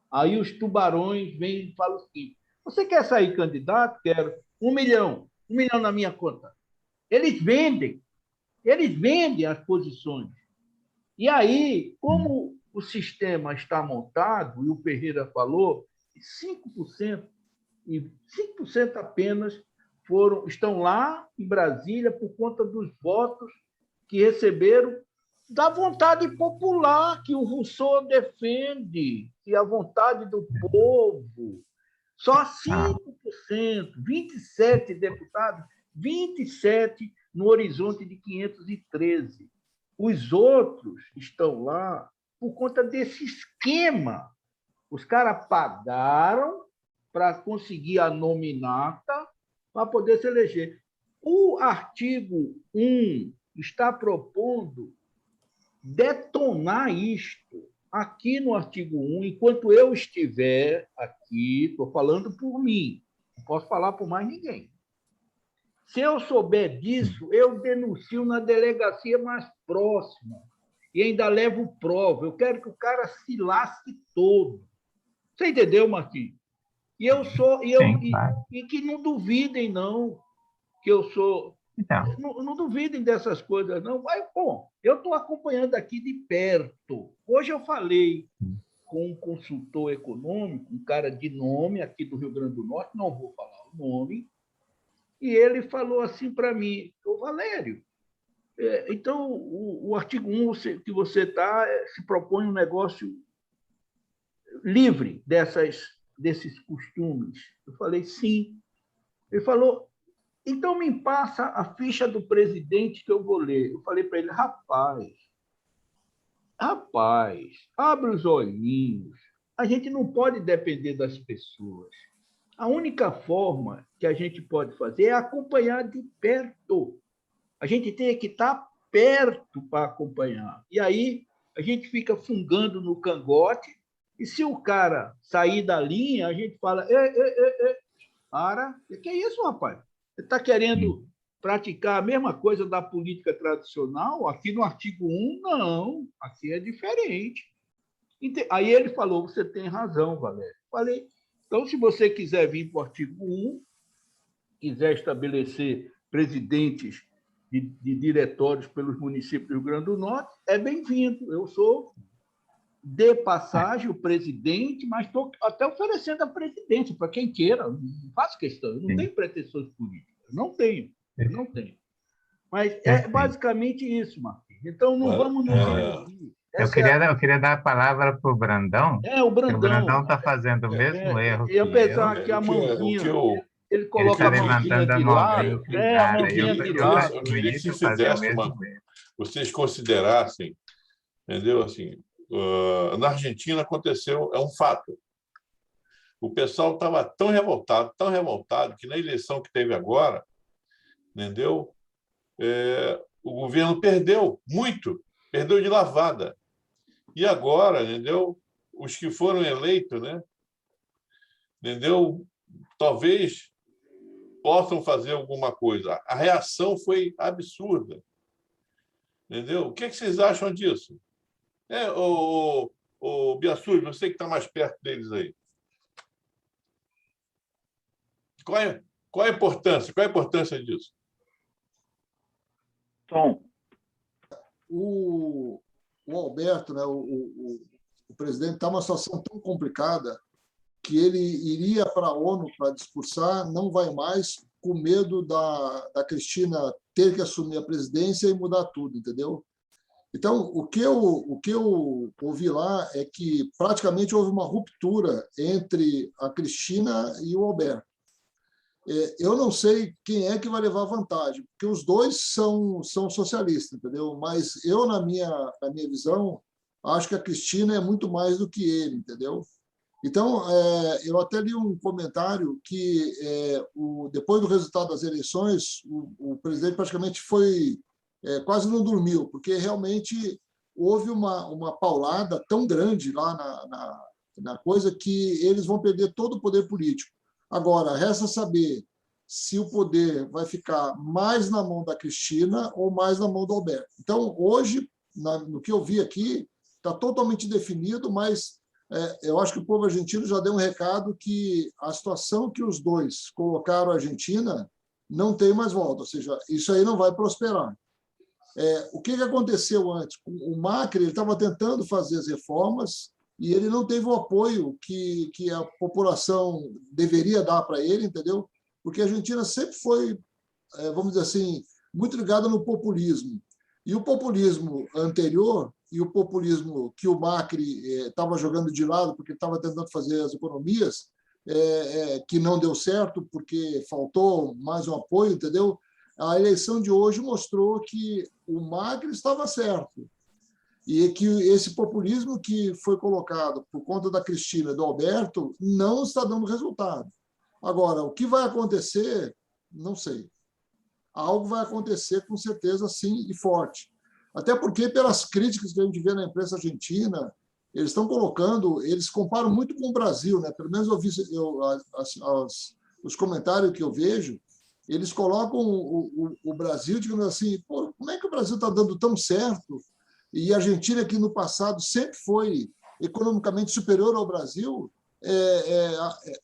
aí os tubarões vêm e falam o seguinte: você quer sair candidato? Quero. 1 milhão. 1 milhão na minha conta. Eles vendem as posições. E aí, como o sistema está montado, e o Ferreira falou, 5% apenas estão lá em Brasília por conta dos votos que receberam da vontade popular que o Rousseau defende, que é a vontade do povo. Só 5%, 27 deputados, 27 no horizonte de 513. Os outros estão lá por conta desse esquema. Os caras pagaram para conseguir a nominata para poder se eleger. O artigo 1 está propondo detonar isto. Aqui no artigo 1, enquanto eu estiver aqui, estou falando por mim, não posso falar por mais ninguém. Se eu souber disso, eu denuncio na delegacia mais próxima e ainda levo prova. Eu quero que o cara se lasque todo. Você entendeu, Martim? E que não duvidem, não, que eu sou... Então. Não duvidem dessas coisas, não. Mas, bom, eu estou acompanhando aqui de perto. Hoje eu falei com um consultor econômico, um cara de nome aqui do Rio Grande do Norte, não vou falar o nome, e ele falou assim para mim: Valério, então o artigo 1 que você está se propõe um negócio livre desses costumes. Eu falei, sim. Ele falou, então me passa a ficha do presidente que eu vou ler. Eu falei para ele, rapaz, abre os olhinhos. A gente não pode depender das pessoas. A única forma que a gente pode fazer é acompanhar de perto. A gente tem que estar perto para acompanhar. E aí a gente fica fungando no cangote, e se o cara sair da linha, a gente fala, para, que é isso, rapaz? Você está querendo praticar a mesma coisa da política tradicional? Aqui no artigo 1, não. Aqui é diferente. Aí ele falou, você tem razão, Valério. Falei, então, se você quiser vir para o artigo 1, quiser estabelecer presidentes de diretórios pelos municípios do Rio Grande do Norte, é bem-vindo. Eu sou, de passagem, o presidente, mas estou até oferecendo a presidência para quem queira. Não faço questão. Eu não tenho pretensões políticas. Não tenho. Mas é basicamente isso, Martins. Então, não vamos nos iludir. Eu queria dar a palavra para o Brandão. O Brandão. O Brandão está fazendo o mesmo erro que eu. Pensar que a mãozinha... Ele coloca a mãozinha de lado. A mãozinha de lado. Eu queria que vocês considerassem, entendeu? Assim, na Argentina aconteceu, é um fato. O pessoal estava tão revoltado, que na eleição que teve agora, entendeu? O governo perdeu muito, perdeu de lavada. E agora, entendeu? Os que foram eleitos, né? Entendeu? Talvez possam fazer alguma coisa. A reação foi absurda. Entendeu? O que vocês acham disso? O Biassuri, você que está mais perto deles aí. qual a importância? Qual a importância disso? Tom. O Alberto, né, o presidente, está numa situação tão complicada que ele iria para a ONU para discursar, não vai mais, com medo da Cristina ter que assumir a presidência e mudar tudo, entendeu? Então, o que eu ouvi lá é que praticamente houve uma ruptura entre a Cristina e o Alberto. Eu não sei quem é que vai levar vantagem, porque os dois são socialistas, entendeu? Mas eu, na minha visão, acho que a Cristina é muito mais do que ele, entendeu? Então, eu até li um comentário que, depois do resultado das eleições, o presidente praticamente quase não dormiu, porque realmente houve uma paulada tão grande lá na coisa que eles vão perder todo o poder político. Agora, resta saber se o poder vai ficar mais na mão da Cristina ou mais na mão do Alberto. Então, hoje, no que eu vi aqui, está totalmente definido, mas eu acho que o povo argentino já deu um recado que a situação que os dois colocaram a Argentina não tem mais volta, ou seja, isso aí não vai prosperar. O que aconteceu antes? O Macri estava tentando fazer as reformas e ele não teve o apoio que a população deveria dar para ele, entendeu? Porque a Argentina sempre foi, vamos dizer assim, muito ligada no populismo. E o populismo anterior e o populismo que o Macri estava jogando de lado porque estava tentando fazer as economias, que não deu certo porque faltou mais um apoio, entendeu? A eleição de hoje mostrou que o Macri estava certo e que esse populismo que foi colocado por conta da Cristina e do Alberto não está dando resultado. Agora, o que vai acontecer, não sei. Algo vai acontecer com certeza, sim, e forte. Até porque, pelas críticas que a gente vê na imprensa argentina, eles estão colocando, eles comparam muito com o Brasil, né? Pelo menos os comentários que eu vejo, eles colocam o Brasil, digamos assim, pô, como é que o Brasil está dando tão certo? E a Argentina, que no passado sempre foi economicamente superior ao Brasil,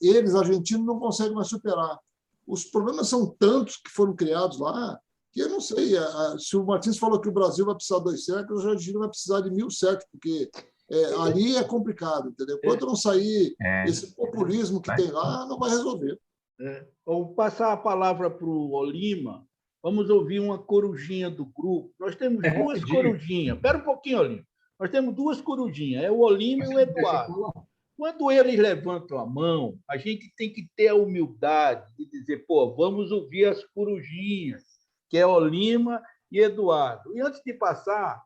eles, argentinos, não conseguem mais superar. Os problemas são tantos que foram criados lá, que eu não sei. Se o Martins falou que o Brasil vai precisar de 2 séculos, a Argentina vai precisar de 1000 séculos, porque ali é complicado, entendeu? Enquanto não sair esse populismo que tem lá, não vai resolver. Vou passar a palavra para o Olima. Vamos ouvir uma corujinha do grupo. Nós temos 2 corujinhas. Espera um pouquinho, Olima. Nós temos 2 corujinhas, o Olima e o Eduardo. Quando eles levantam a mão, a gente tem que ter a humildade de dizer, vamos ouvir as corujinhas, que é Olima e Eduardo. E antes de passar,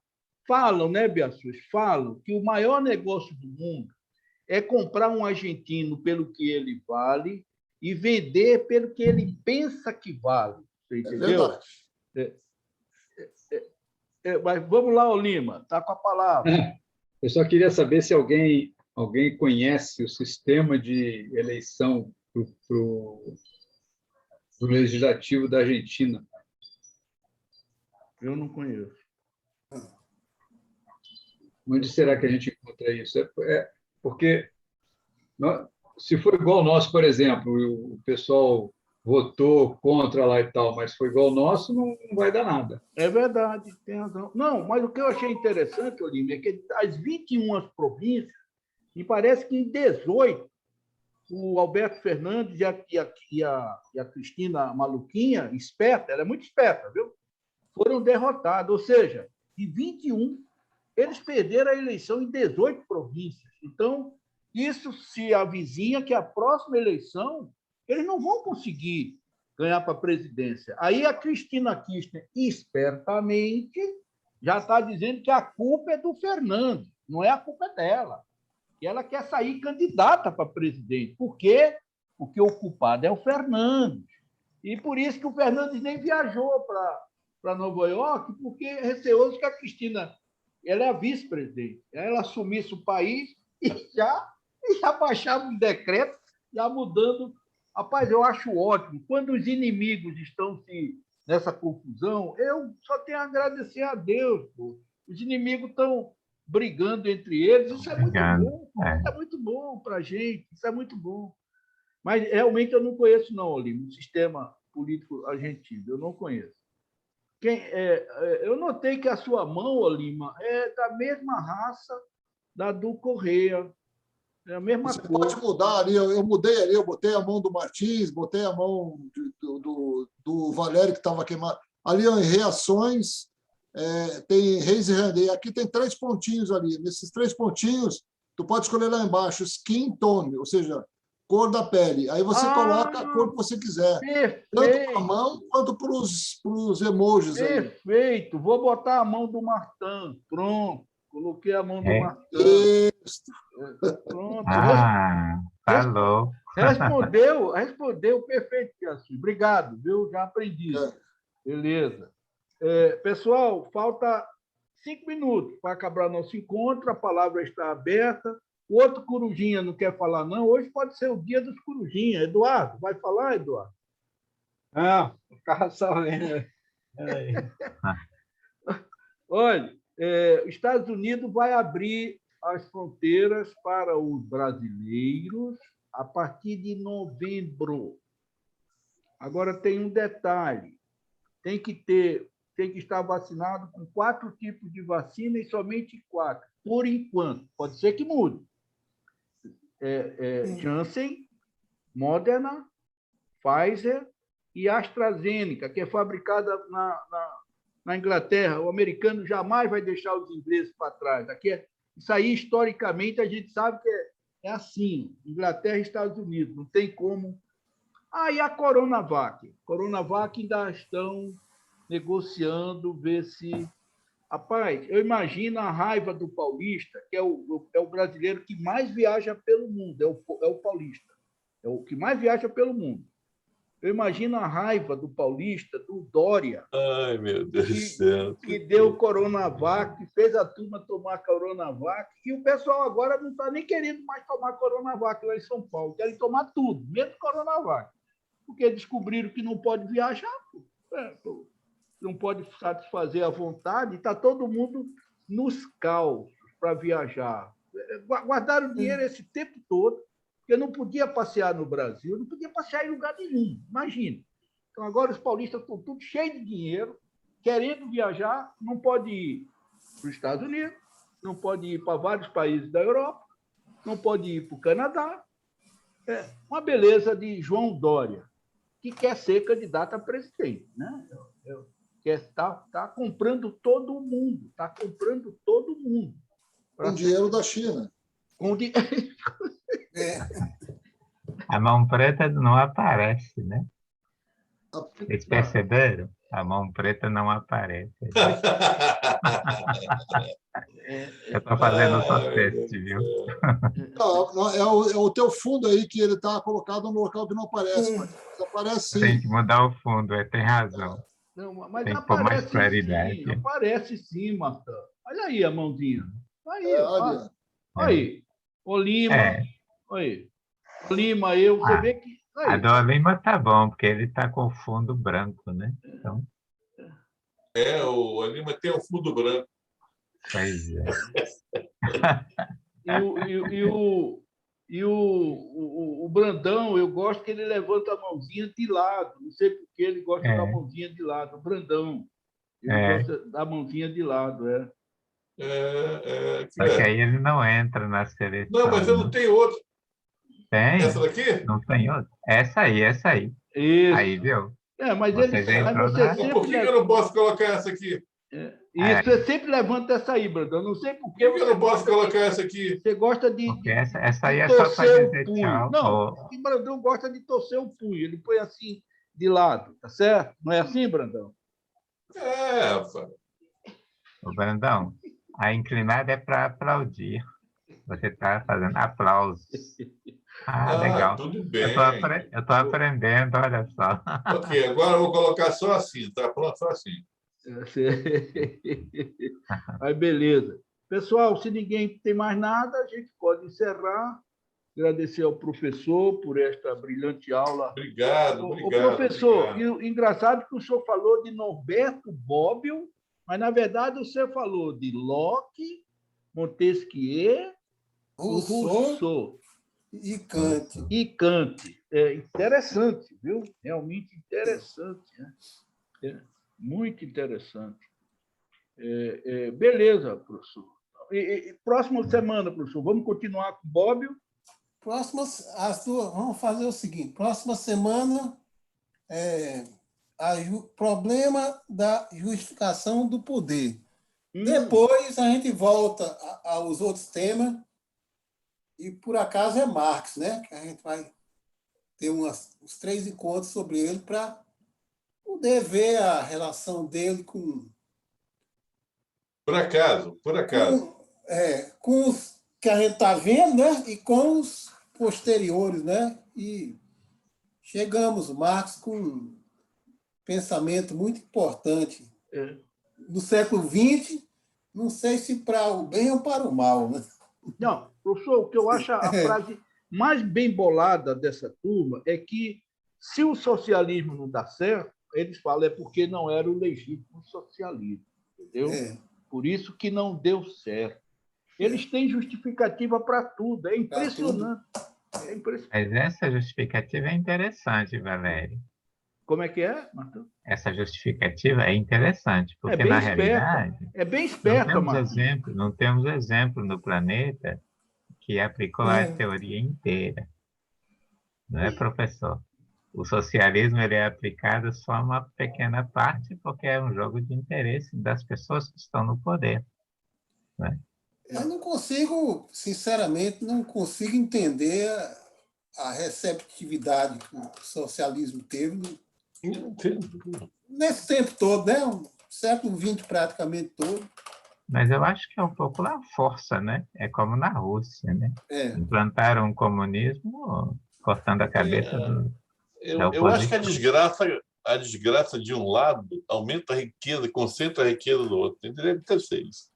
falam, né, Beatriz? Falam que o maior negócio do mundo é comprar um argentino pelo que ele vale e vender pelo que ele pensa que vale. Você entendeu? Mas vamos lá, Olima, está com a palavra. Eu só queria saber se alguém conhece o sistema de eleição do Legislativo da Argentina. Eu não conheço. Onde será que a gente encontra isso? Porque, se for igual ao nosso, por exemplo, o pessoal votou contra lá e tal, mas foi igual ao nosso, não vai dar nada. É verdade, tem razão. Não, mas o que eu achei interessante, Olívia, é que as 21 províncias, me parece que em 18, o Alberto Fernandes e a Cristina Maluquinha, esperta, ela é muito esperta, viu? Foram derrotados. Ou seja, de 21, eles perderam a eleição em 18 províncias. Então, isso se avizinha que a próxima eleição eles não vão conseguir ganhar para a presidência. Aí a Cristina Kirchner, espertamente, já está dizendo que a culpa é do Fernandes, não é a culpa dela. E ela quer sair candidata para presidente. Por quê? Porque o culpado é o Fernandes. E por isso que o Fernandes nem viajou para Nova York, porque é receoso que a Cristina, ela é a vice-presidente, ela assumisse o país e já baixava um decreto, já mudando. Rapaz, eu acho ótimo. Quando os inimigos estão nessa confusão, eu só tenho a agradecer a Deus. Pô. Os inimigos estão brigando entre eles. Isso é muito bom. Isso é muito bom para a gente. Isso é muito bom. Mas realmente eu não conheço, não, Olívio, o sistema político argentino. Eu não conheço. Eu notei que a sua mão, Lima, é da mesma raça da do Correia. É a mesma Você cor. pode mudar ali, eu mudei ali, eu botei a mão do Martins, botei a mão do Valério, que estava queimado. Ali, ó, em reações, tem Reis e Randei. Aqui tem 3 pontinhos ali. Nesses 3 pontinhos, tu pode escolher lá embaixo, skin tone, ou seja, cor da pele. Aí você coloca a cor que você quiser. Perfeito. Tanto para a mão quanto para os emojis aí. Perfeito. Vou botar a mão do Martã. Pronto. Coloquei a mão do Martã. Isso. Pronto. Falou. Respondeu perfeito, Piaçu. Obrigado, viu? Já aprendi. Beleza. Pessoal, falta 5 minutos para acabar nosso encontro. A palavra está aberta. O outro Corujinha não quer falar, não. Hoje pode ser o dia dos Corujinha. Eduardo, vai falar, Eduardo? Ah, ficava só vendo. Olha, os Estados Unidos vai abrir as fronteiras para os brasileiros a partir de novembro. Agora, tem um detalhe. Tem que estar vacinado com 4 tipos de vacina e somente 4, por enquanto. Pode ser que mude. Janssen, Moderna, Pfizer e AstraZeneca, que é fabricada na Inglaterra. O americano jamais vai deixar os ingleses para trás. Isso aí, historicamente, a gente sabe que é assim. Inglaterra e Estados Unidos. Não tem como. E a Coronavac? Coronavac ainda estão negociando, ver se... Rapaz, eu imagino a raiva do paulista, que é o brasileiro que mais viaja pelo mundo, é o paulista. É o que mais viaja pelo mundo. Eu imagino a raiva do paulista, do Dória. Ai, meu Deus do céu. Que deu Coronavac, fez a turma tomar Coronavac, e o pessoal agora não está nem querendo mais tomar Coronavac lá em São Paulo. Querem tomar tudo, menos Coronavac. Porque descobriram que não pode viajar, não pode satisfazer a vontade, está todo mundo nos causos para viajar. Guardaram dinheiro esse tempo todo, porque não podia passear no Brasil, não podia passear em lugar nenhum, imagina. Então, agora os paulistas estão tudo cheios de dinheiro, querendo viajar, não pode ir para os Estados Unidos, não pode ir para vários países da Europa, não pode ir para o Canadá. Uma beleza de João Dória, que quer ser candidato a presidente, né? Que está comprando todo mundo, está comprando todo mundo. Com dinheiro da China. A mão preta não aparece, né? Vocês perceberam? A mão preta não aparece. Eu estou fazendo só teste, viu? Não, é o teu fundo aí que ele está colocado no local que não aparece. Mas aparece sim. Tem que mudar o fundo, tem razão. Não, mas tem que pôr mais claridade. Sim, aparece sim, Marta. Olha aí a mãozinha. Aí, olha. Aí. O Lima. Aí. O Lima, você vê que... Aí. A do Lima tá bom, porque ele tá com o fundo branco, né? Então... o Lima tem o fundo branco. Pois é. E o Brandão, eu gosto que ele levanta a mãozinha de lado. Não sei por que ele gosta da mãozinha de lado. O Brandão. Ele gosta da mãozinha de lado, Só que aí ele não entra na seleção. Não, mas eu não tenho outro. Tem? Essa daqui? Não tem outro? Essa aí. Isso. Aí, viu? Mas você Por que eu não posso colocar essa aqui? Você sempre levanta essa aí, Brandão. Não sei por que eu não posso colocar essa aqui. Você gosta de. Porque essa aí é só para dizer tchau. Não, o Brandão gosta de torcer o punho. Ele põe assim de lado, tá certo? Não é assim, Brandão? Rapaz. Ô, Brandão, a inclinada é para aplaudir. Você está fazendo aplausos. Legal. Tudo bem. Eu estou aprendendo, olha só. Ok, agora eu vou colocar só assim, tá pronto? Só assim. Aí, beleza. Pessoal, se ninguém tem mais nada, a gente pode encerrar. Agradecer ao professor por esta brilhante aula. Obrigado. O professor, obrigado. Engraçado que o senhor falou de Norberto Bobbio, mas, na verdade, o senhor falou de Locke, Montesquieu, Rousseau. E Kant. E Kant. É interessante, viu? Realmente interessante. Né? É muito interessante. Beleza, professor. Próxima semana, professor, vamos continuar com o Bobbio? Vamos fazer o seguinte: próxima semana, problema da justificação do poder. Depois a gente volta aos outros temas, e por acaso é Marx, né? Que a gente vai ter uns 3 encontros sobre ele para poder ver a relação dele com. Por acaso. Com os que a gente está vendo, né? E com os posteriores, né? E chegamos, Marx, com um pensamento muito importante. No século XX, não sei se para o bem ou para o mal. Né? Não, professor, o que eu acho a frase mais bem bolada dessa turma é que, se o socialismo não dá certo, eles falam é porque não era o legítimo socialismo, entendeu? Por isso que não deu certo. Eles têm justificativa para tudo, é impressionante. Mas essa justificativa é interessante, Valério. Como é que é, Martão? Essa justificativa é interessante, porque, na realidade, é bem esperta, não temos exemplo no planeta que aplicou a teoria inteira. Não é, professor? O socialismo ele é aplicado só a uma pequena parte, porque é um jogo de interesse das pessoas que estão no poder. Né? Eu não consigo, sinceramente, entender a receptividade que o socialismo teve nesse tempo todo, né? O século XX praticamente todo. Mas eu acho que é um pouco na força, né? É como na Rússia, né? Implantaram o comunismo cortando a cabeça da eu acho que a desgraça de um lado aumenta a riqueza, concentra a riqueza do outro. Deve ter isso.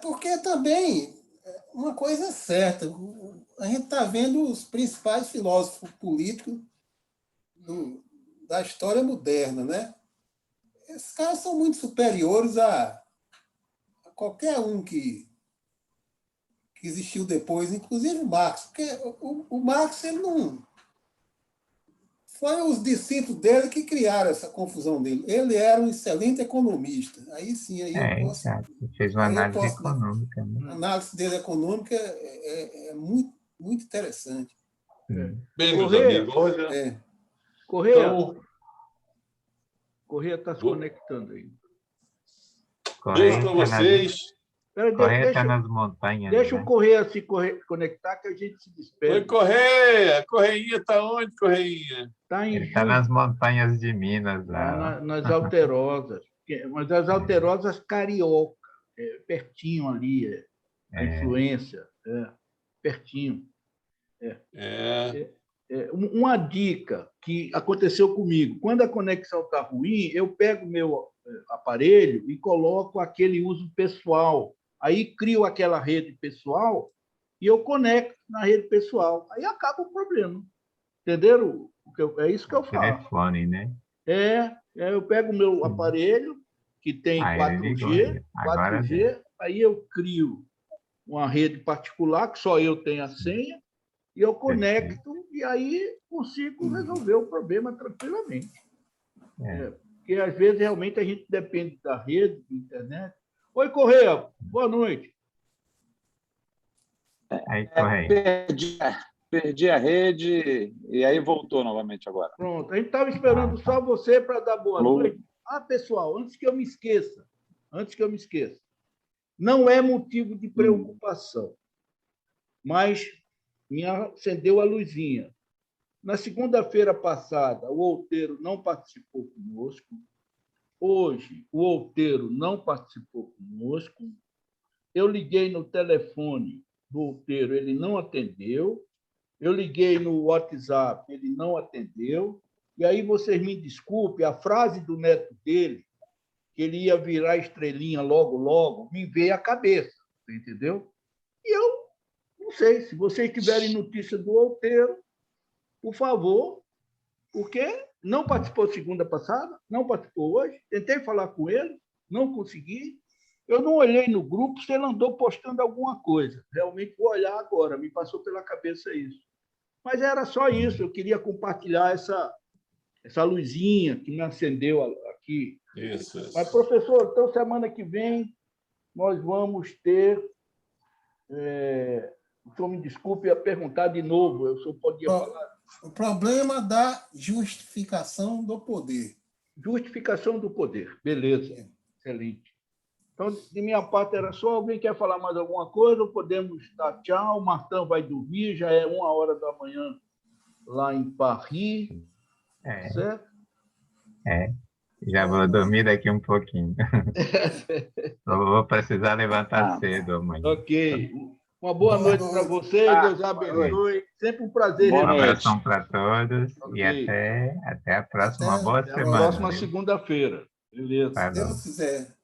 Porque também uma coisa é certa, a gente está vendo os principais filósofos políticos da história moderna, né? Esses caras são muito superiores a qualquer um que existiu depois, inclusive o Marx, porque o Marx ele não foi os discípulos dele que criaram essa confusão dele. Ele era um excelente economista. Aí sim, eu posso. Exato. Fez uma análise econômica. Né? A análise dele econômica é muito, muito interessante. Bem, meus amigos, Correia está se conectando aí. Beijo para vocês. Correia está nas montanhas. Deixa o Correia se conectar que a gente se despede. Oi, Correia! Correinha está onde, Correinha? Ele está nas montanhas de Minas. Lá. Nas Alterosas. Mas as Alterosas carioca. Pertinho ali. A influência. Pertinho. Uma dica que aconteceu comigo. Quando a conexão está ruim, eu pego meu aparelho e coloco aquele uso pessoal. Aí crio aquela rede pessoal e eu conecto na rede pessoal. Aí acaba o problema. Entenderam? É isso que eu faço. Telefone, né? Eu pego o meu aparelho, que tem 4G, aí eu crio uma rede particular, que só eu tenho a senha, e eu conecto, e aí consigo resolver o problema tranquilamente. Porque, às vezes, realmente, a gente depende da rede, da internet. Oi, Correia, boa noite. Aí, Correia. Perdi a rede e aí voltou novamente agora. Pronto, a gente estava esperando só você para dar boa noite. Pessoal, antes que eu me esqueça, não é motivo de preocupação, mas me acendeu a luzinha. Na segunda-feira passada, o Outeiro não participou conosco. Hoje, o Outeiro não participou conosco. Eu liguei no telefone do Outeiro, ele não atendeu. Eu liguei no WhatsApp, ele não atendeu. E aí vocês me desculpem, a frase do neto dele, que ele ia virar estrelinha logo, logo, me veio à cabeça, entendeu? E eu não sei, se vocês tiverem notícia do Outeiro, por favor, porque não participou segunda passada, não participou hoje, tentei falar com ele, não consegui, Eu não olhei no grupo se ele andou postando alguma coisa. Realmente vou olhar agora, me passou pela cabeça isso. Mas era só isso, eu queria compartilhar essa luzinha que me acendeu aqui. Isso. Mas, professor, então semana que vem nós vamos ter... o senhor me desculpe a perguntar de novo, eu só podia falar... O problema da justificação do poder. Justificação do poder, beleza, excelente. Então, de minha parte era só. Alguém quer falar mais alguma coisa? Ou podemos dar tchau? O Martão vai dormir, já é 1h da manhã lá em Paris, certo? Já vou dormir daqui um pouquinho. Eu vou precisar levantar cedo amanhã. Ok. Uma boa noite para vocês, Deus abençoe. Sempre um prazer. Um abração para todos e até a próxima. Boa semana. Até a próxima segunda-feira. Beleza. Se Deus quiser.